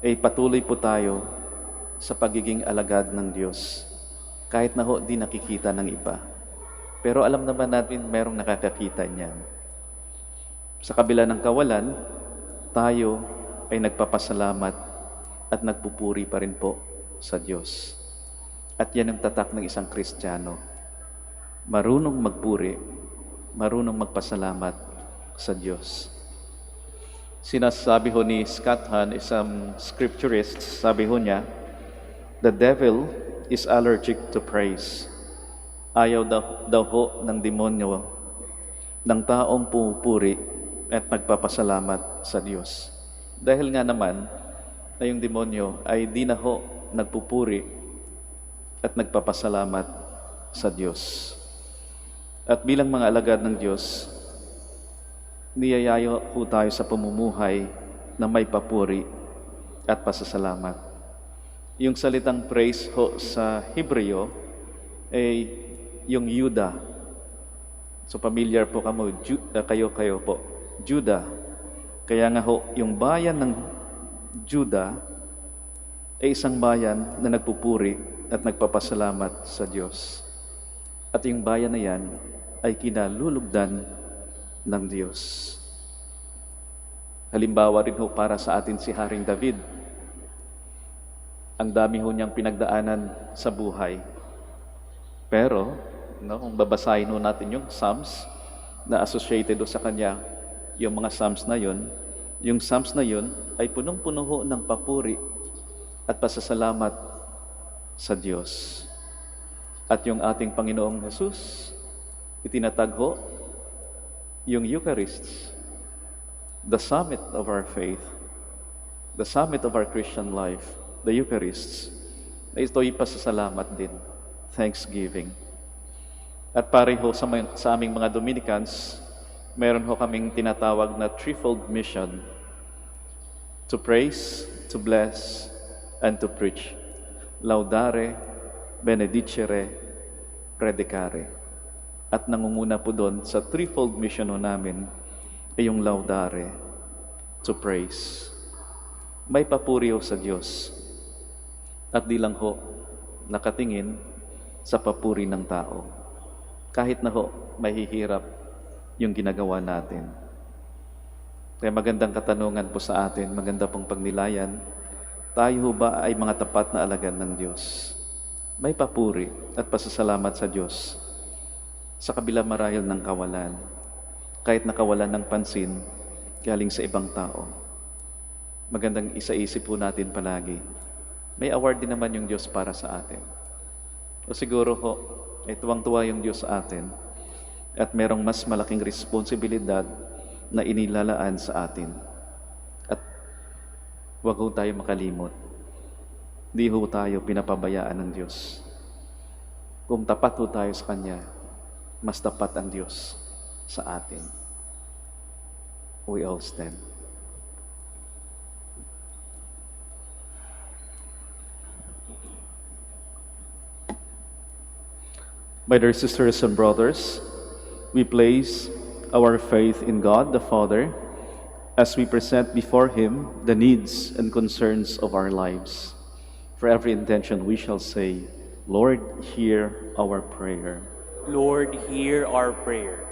ay patuloy po tayo sa pagiging alagad ng Diyos, kahit na ho di nakikita ng iba. Pero alam naman natin merong nakakakita niyan. Sa kabila ng kawalan, tayo ay nagpapasalamat at nagpupuri pa rin po sa Diyos. At yan ang tatak ng isang Kristiyano. Marunong magpuri, marunong magpasalamat sa Diyos. Sinasabi ho ni Scott Hahn, isang scripturist, sabi ho niya, the devil is allergic to praise. Ayaw daw ho ng demonyo ng taong pupuri at nagpapasalamat sa Diyos. Dahil nga naman na yung demonyo ay di na ho nagpupuri at nagpapasalamat sa Diyos. At bilang mga alagad ng Diyos, niyayayo ho tayo sa pamumuhay na may papuri at pasasalamat. Yung salitang praise ho sa Hebreo ay yung Yuda. So familiar po kayo po. Juda. Kaya nga ho, yung bayan ng Juda ay isang bayan na nagpupuri at nagpapasalamat sa Diyos. At yung bayan na yan ay kinalulugdan ng Diyos. Halimbawa rin ho para sa atin si Haring David. Ang dami ho niyang pinagdaanan sa buhay. Pero, kung babasahin ho natin yung Psalms na associated ho sa kanya, yung mga Psalms na yun, yung Psalms na yun ay punong-puno ho ng papuri at pasasalamat sa Diyos. At yung ating Panginoong Jesus, itinatag ho yung Eucharist, the summit of our faith, the summit of our Christian life, the Eucharists, na ito'y pasasalamat din, thanksgiving. At pareho sa aming mga Dominicans, meron ho kaming tinatawag na threefold mission: to praise, to bless, and to preach. Laudare, benedicere, predicare. At nangunguna po doon sa threefold mission ho namin ay yung laudare, to praise. May papuri ho sa Diyos. At di lang ho nakatingin sa papuri ng tao. Kahit na ho mahihirap yung ginagawa natin. Kaya magandang katanungan po sa atin, maganda pong pagnilayan, tayo ho ba ay mga tapat na alagad ng Diyos? May papuri at pasasalamat sa Diyos sa kabila marahil ng kawalan, kahit nakawalan ng pansin galing sa ibang tao. Magandang isaisip po natin palagi, may award din naman yung Diyos para sa atin. O siguro ho, ay tuwang-tuwa yung Diyos sa atin at merong mas malaking responsibilidad na inilalaan sa atin. At huwag ho tayo makalimot. Di ho tayo pinapabayaan ng Diyos. Kung tapat ho tayo sa Kanya, mas tapat ang Diyos sa atin. We all stand. My dear sisters and brothers, we place our faith in God the Father as we present before Him the needs and concerns of our lives. For every intention we shall say, Lord, hear our prayer. Lord, hear our prayer.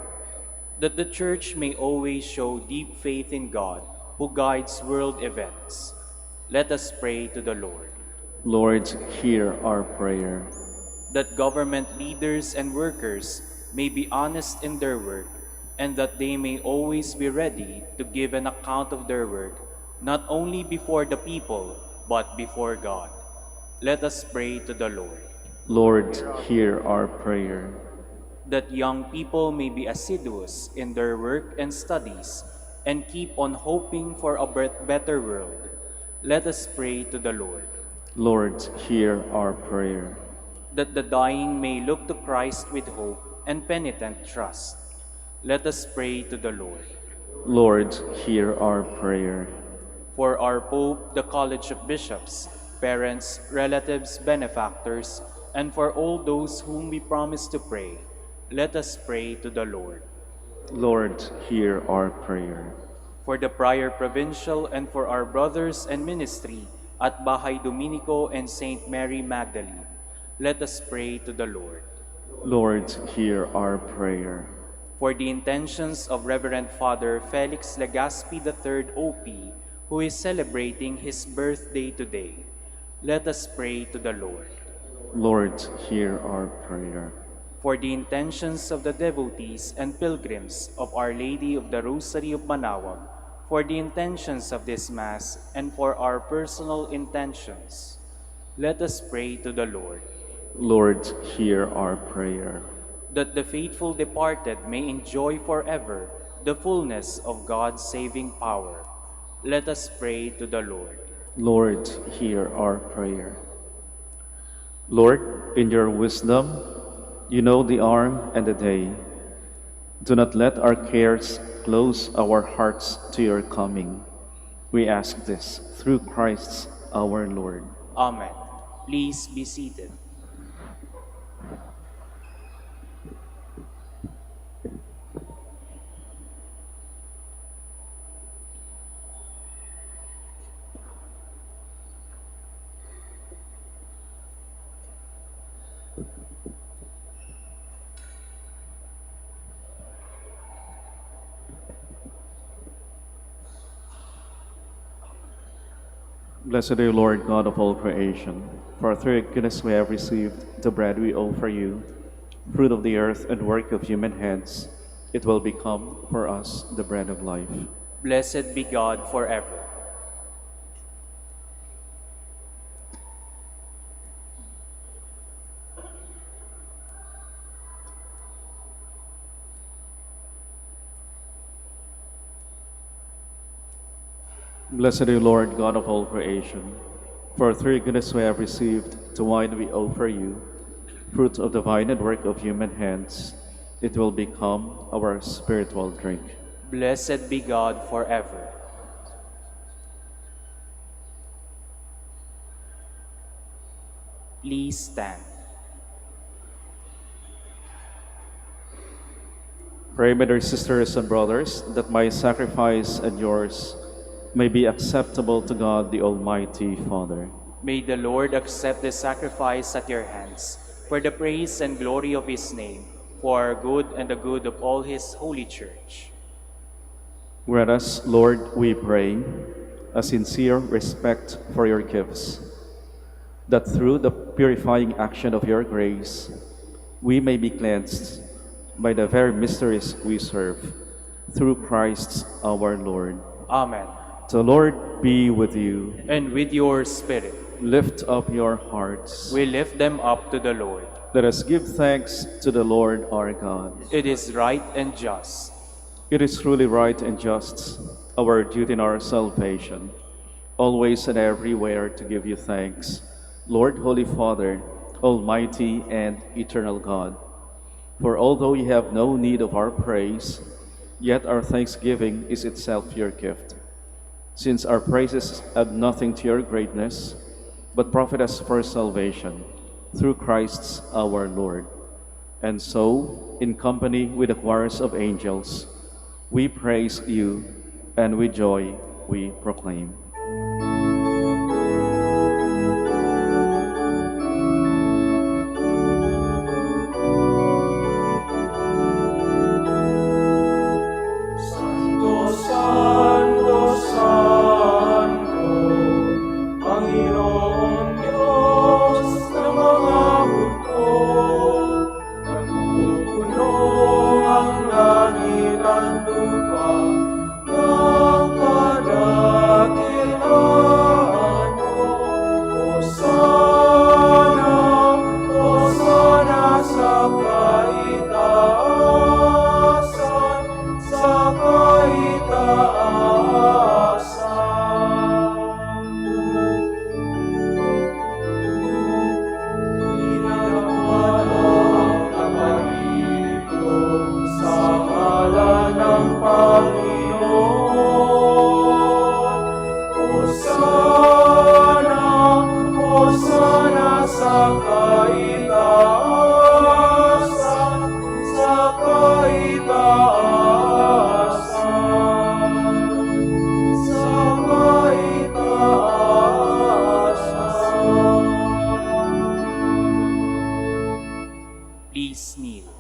That the Church may always show deep faith in God, who guides world events. Let us pray to the Lord. Lord, hear our prayer. That government leaders and workers may be honest in their work, and that they may always be ready to give an account of their work, not only before the people, but before God. Let us pray to the Lord. Lord, hear our prayer. That young people may be assiduous in their work and studies, and keep on hoping for a better world. Let us pray to the Lord. Lord, hear our prayer. That the dying may look to Christ with hope and penitent trust. Let us pray to the Lord. Lord, hear our prayer. For our Pope, the College of Bishops, parents, relatives, benefactors, and for all those whom we promise to pray, let us pray to the Lord. Lord, hear our prayer. For the Prior Provincial and for our brothers and ministry at Bahay Dominico and Saint Mary Magdalene, let us pray to the Lord. Lord, hear our prayer. For the intentions of Reverend Father Felix Legaspi III OP, who is celebrating his birthday today, let us pray to the Lord. Lord, hear our prayer. For the intentions of the devotees and pilgrims of Our Lady of the Rosary of Manaoag, for the intentions of this Mass, and for our personal intentions, let us pray to the Lord. Lord, hear our prayer. That the faithful departed may enjoy forever the fullness of God's saving power, let us pray to the Lord. Lord, hear our prayer. Lord, in your wisdom, you know the hour and the day. Do not let our cares close our hearts to your coming. We ask this through Christ our Lord. Amen. Please be seated. Blessed are you, Lord God of all creation, for through your goodness we have received the bread we offer you, fruit of the earth and work of human hands. It will become for us the bread of life. Blessed be God forever. Blessed are you, Lord, God of all creation. For through your goodness we have received the wine we offer you, fruit of the vine and work of human hands. It will become our spiritual drink. Blessed be God forever. Please stand. Pray, my dear sisters and brothers, that my sacrifice and yours may be acceptable to God the Almighty Father. May the Lord accept the sacrifice at your hands for the praise and glory of his name, for our good and the good of all his holy church. Grant us, Lord, we pray, a sincere respect for your gifts, that through the purifying action of your grace, we may be cleansed by the very mysteries we serve, through Christ our Lord. Amen. The Lord be with you. And with your spirit, Lift up your hearts. we lift them up to the Lord. Let us give thanks to the Lord our God. It is right and just. It is truly right and just, our duty and our salvation, always and everywhere to give you thanks, Lord, Holy Father, Almighty and eternal God. For although you have no need of our praise, yet our thanksgiving is itself your gift. Since our praises add nothing to your greatness, but profit us for salvation, through Christ our Lord. And so, in company with the choirs of angels, we praise you, and with joy we proclaim. Santo, Santo, Santo, Panginoong Diyos ng mga hukbo. Napupuno ang langit at lupa ng kadakilaan mo. Hosana, Hosana sa kaitaasan, sa kaitaasan. Pinagwala ang kaparito sa ngalan ng Panginoon. Hosana, Hosana sa kaitaasan, sa kaitaasan, sa kaitaasan. Please kneel.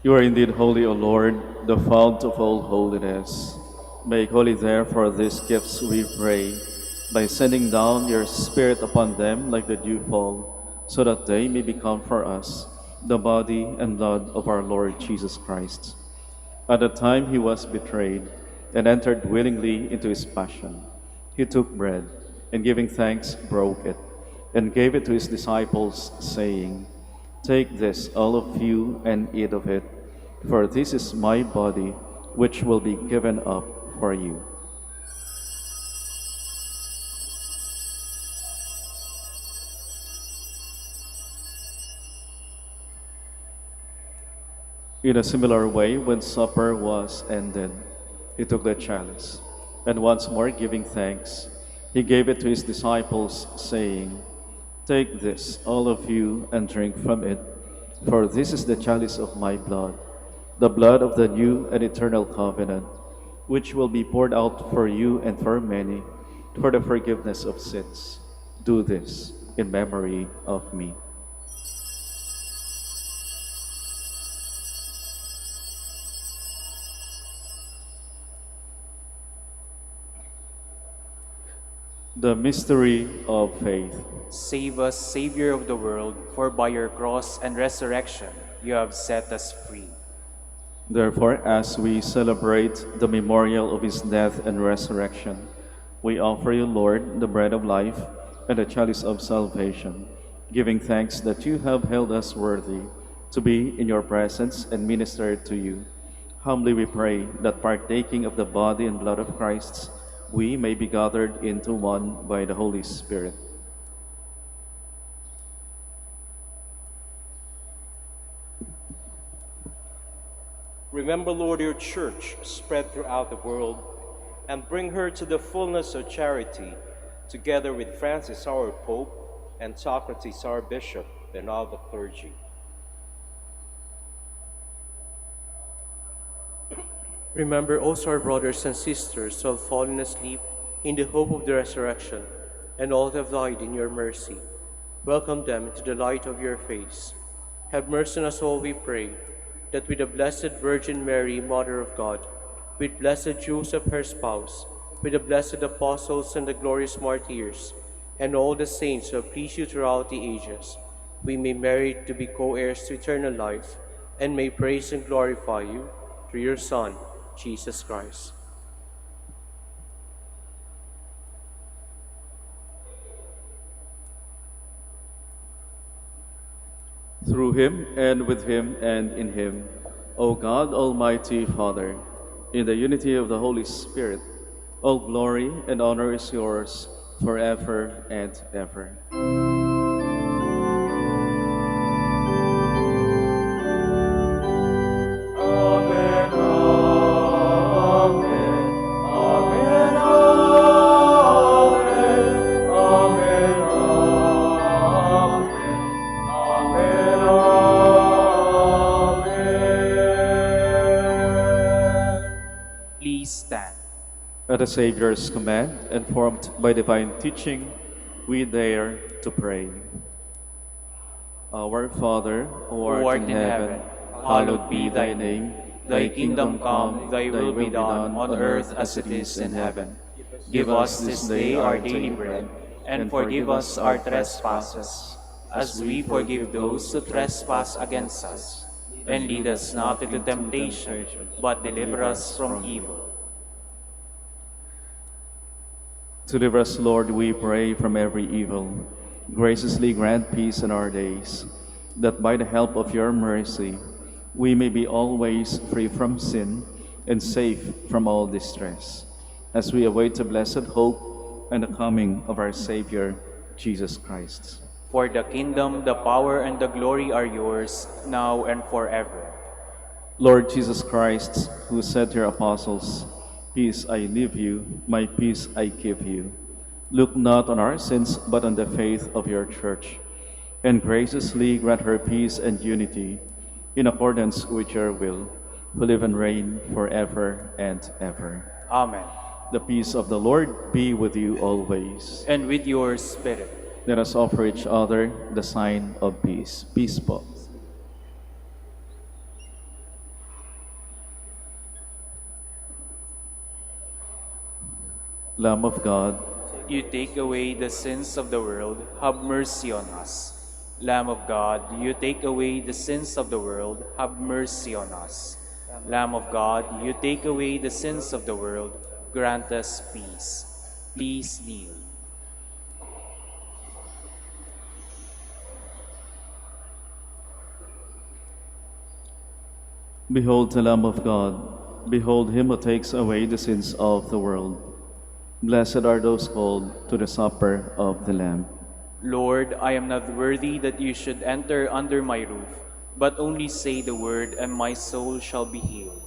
You are indeed holy, O Lord, the fount of all holiness. Make holy therefore these gifts, we pray, by sending down your Spirit upon them like the dewfall, so that they may become for us the body and blood of our Lord Jesus Christ. At the time he was betrayed and entered willingly into his passion, he took bread, and giving thanks, broke it, and gave it to his disciples, saying, "Take this, all of you, and eat of it, for this is my body, which will be given up for you." In a similar way, when supper was ended, he took the chalice, and once more giving thanks, he gave it to his disciples, saying, "Take this, all of you, and drink from it, for this is the chalice of my blood, the blood of the new and eternal covenant, which will be poured out for you and for many for the forgiveness of sins. Do this in memory of me." The mystery of faith. Save us, Savior of the world, for by your cross and resurrection you have set us free. Therefore, as we celebrate the memorial of his death and resurrection, we offer you, Lord, the bread of life and the chalice of salvation, giving thanks that you have held us worthy to be in your presence and minister to you. Humbly we pray that partaking of the body and blood of Christ, we may be gathered into one by the Holy Spirit. Remember, Lord, your church spread throughout the world, and bring her to the fullness of charity, together with Francis, our Pope, and Socrates, our Bishop, and all the clergy. Remember also our brothers and sisters who have fallen asleep in the hope of the resurrection, and all who have died in your mercy. Welcome them into the light of your face. Have mercy on us all, we pray, that with the Blessed Virgin Mary, Mother of God, with blessed Joseph, her spouse, with the blessed apostles and the glorious martyrs, and all the saints who have pleased you throughout the ages, we may merit to be co-heirs to eternal life, and may praise and glorify you through your Son, Jesus Christ. Through him, and with him, and in him, O God, Almighty Father, in the unity of the Holy Spirit, all glory and honor is yours forever and ever. Amen, amen, amen, amen, amen, amen. Please stand. At the Savior's command, and formed by divine teaching, we dare to pray. Our Father, who Who art art in in heaven, heaven, hallowed be thy name. Thy kingdom come, thy will be done, on earth as it is in heaven. Give us this day our daily bread, and forgive us our trespasses, as we forgive those who trespass against us. And lead us not into temptation, but deliver us from evil. Deliver us, Lord, we pray, from every evil. Graciously grant peace in our days, that by the help of your mercy we may be always free from sin and safe from all distress, as we await the blessed hope and the coming of our Savior, Jesus Christ. For the kingdom, the power, and the glory are yours, now and forever. Lord Jesus Christ, who said to your apostles, "Peace I leave you, my peace I give you," look not on our sins, but on the faith of your church, and graciously grant her peace and unity, in accordance with your will, who live and reign forever and ever. Amen. The peace of the Lord be with you always. And with your spirit. Let us offer each other the sign of peace. Peace po. Lamb of God, You take away the sins of the world, have mercy on us. Lamb of God, you take away the sins of the world, have mercy on us. Lamb of God, you take away the sins of the world, grant us peace. Please kneel. behold the Lamb of God. Behold him who takes away the sins of the world. Blessed are those called to the supper of the Lamb. Lord, I am not worthy that you should enter under my roof, but only say the word, and my soul shall be healed.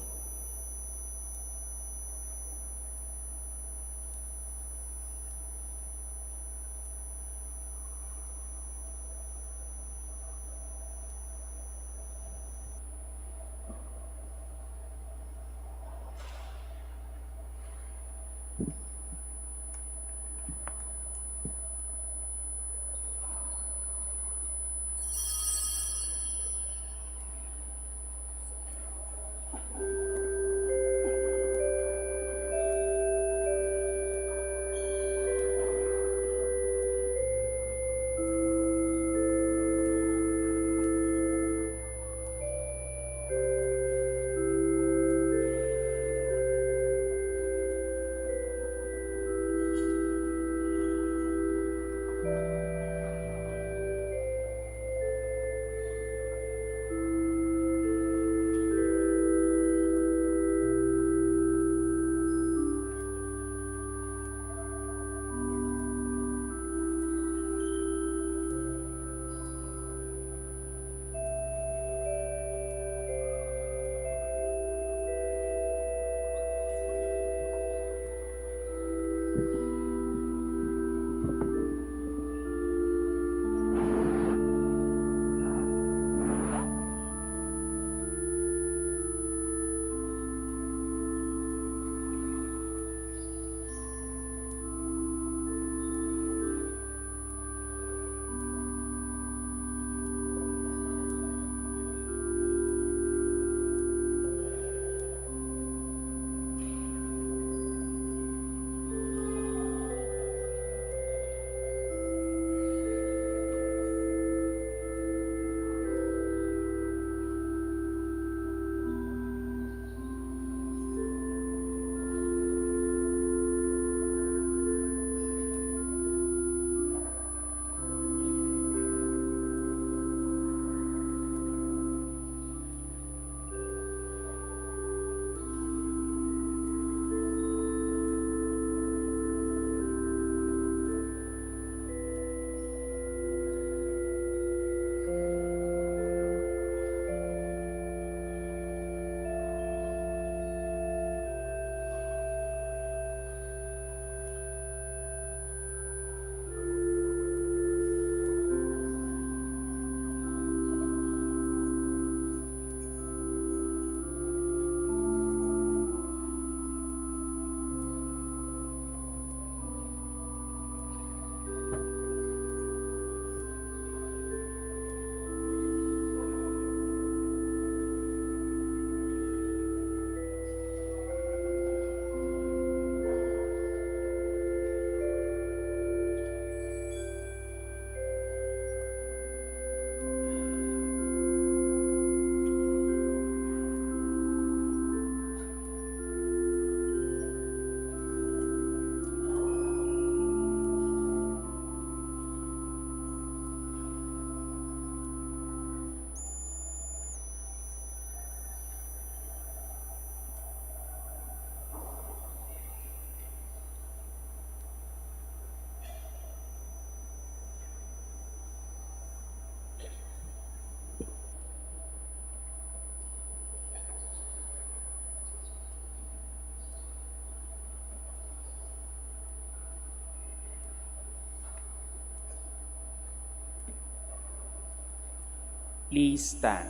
Please stand.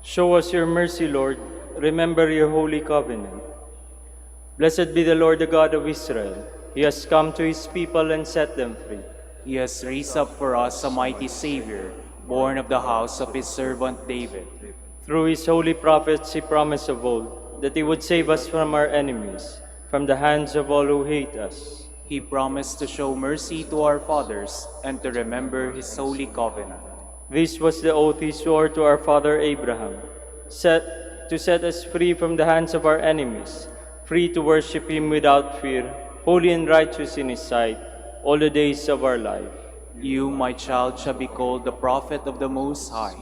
Show us your mercy, Lord. Remember your holy covenant. Blessed be the Lord, the God of Israel. He has come to his people and set them free. He has raised up for us a mighty Savior, born of the house of his servant David. Through his holy prophets, he promised of old that he would save us from our enemies, from the hands of all who hate us. He promised to show mercy to our fathers and to remember his holy covenant. This was the oath he swore to our father Abraham, to set us free from the hands of our enemies, free to worship him without fear, holy and righteous in his sight, all the days of our life. You, my child, shall be called the prophet of the Most High,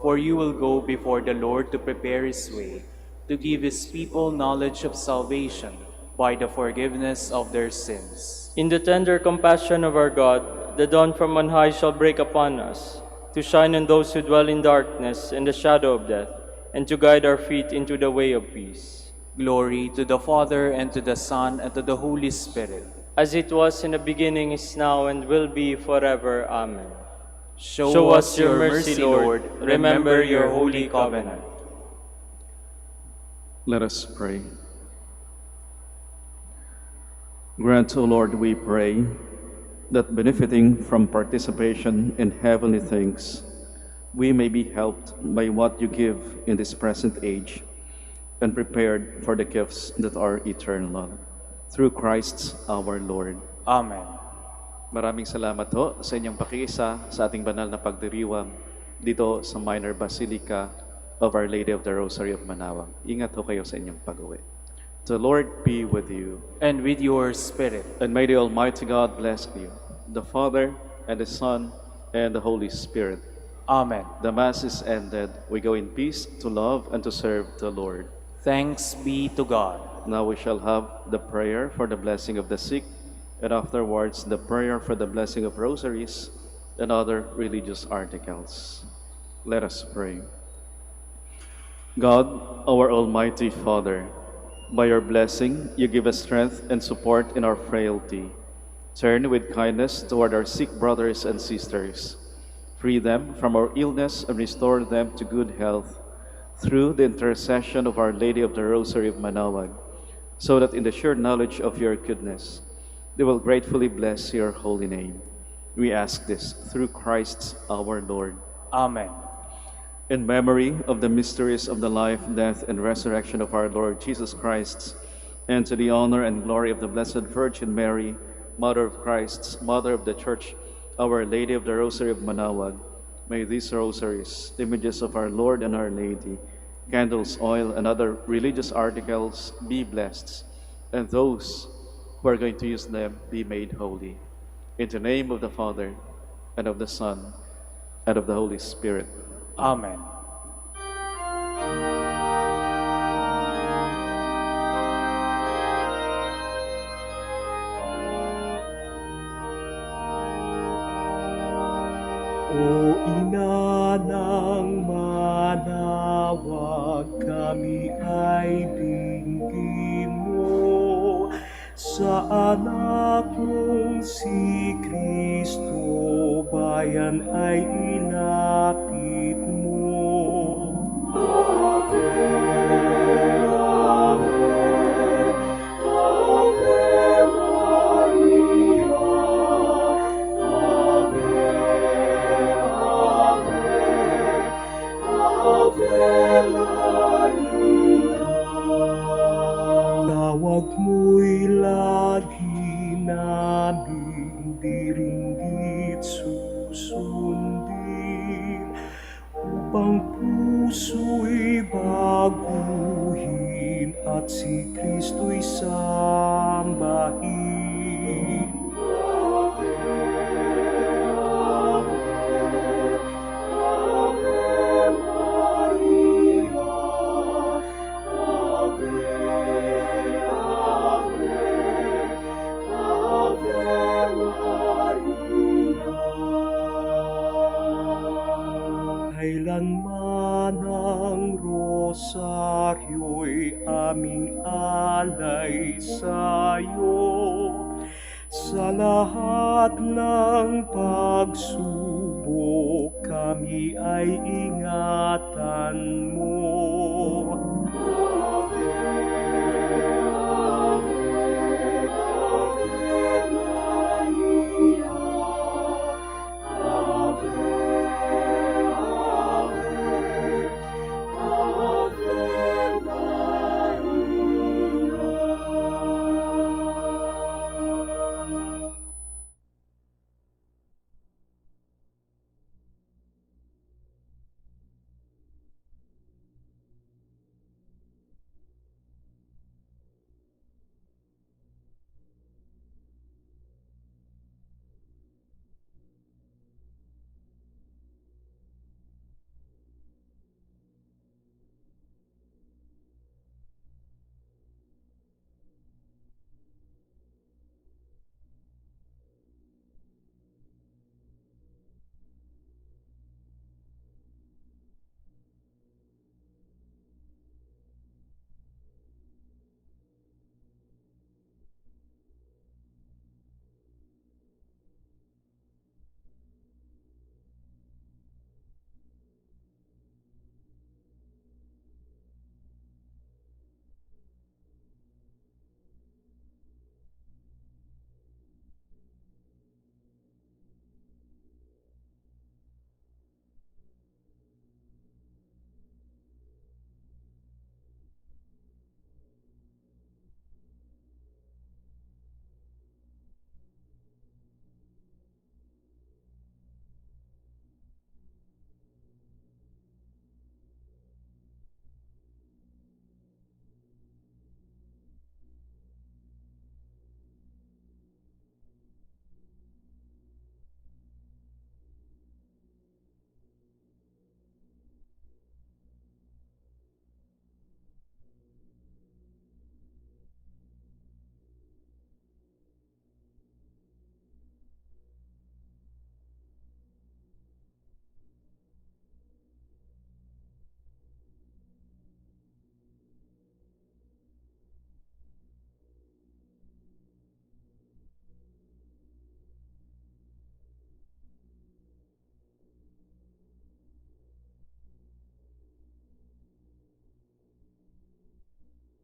for you will go before the Lord to prepare his way, to give his people knowledge of salvation by the forgiveness of their sins. In the tender compassion of our God, the dawn from on high shall break upon us, to shine on those who dwell in darkness and the shadow of death, and to guide our feet into the way of peace. Glory to the Father, and to the Son, and to the Holy Spirit. As it was in the beginning, is now, and will be forever. Amen. Show us your mercy, Lord. Remember your holy covenant. Let us pray. Grant, O Lord, we pray, that benefiting from participation in heavenly things, we may be helped by what you give in this present age, and prepared for the gifts that are eternal. Through Christ our Lord. Amen. Maraming salamat ho sa inyong pakiisa sa ating banal na pagdiriwang dito sa Minor Basilica of Our Lady of the Rosary of Manaoag. Ingat ho kayo sa inyong pag-uwi. The Lord be with you. And with your spirit. And may the Almighty God bless you, the Father, and the Son, and the Holy Spirit. Amen. The Mass is ended. We go in peace to love and to serve the Lord. Thanks be to God. Now we shall have the prayer for the blessing of the sick, and afterwards the prayer for the blessing of rosaries and other religious articles. Let us pray. God, our Almighty Father, by your blessing, you give us strength and support in our frailty. Turn with kindness toward our sick brothers and sisters. Free them from our illness and restore them to good health through the intercession of Our Lady of the Rosary of Manaoag, so that in the sure knowledge of your goodness, they will gratefully bless your holy name. We ask this through Christ our Lord. Amen. In memory of the mysteries of the life, death, and resurrection of our Lord Jesus Christ, and to the honor and glory of the Blessed Virgin Mary, Mother of Christ, Mother of the Church, Our Lady of the Rosary of Manaoag, may these rosaries, images of our Lord and Our Lady, candles, oil, and other religious articles be blessed, and those who are going to use them be made holy. In the name of the Father, and of the Son, and of the Holy Spirit. Amen. O Ina ng Manaoag, kami ay dinggin mo. Sa anak mong si Kristo, bayan ay ilapit mo. Ave, Ave, Ave Maria, Ave, Ave Maria. Tawag mo'y lagi naming diringgit susundin, upang puso'y baguhin at si Kristo'y sambahin. Ave, Ave, Ave Maria, Ave, Ave, Ave Maria. Kailanman ang rosaryo'y aming alay sa'yo, sa lahat ng pagsubok kami ay ingatan mo.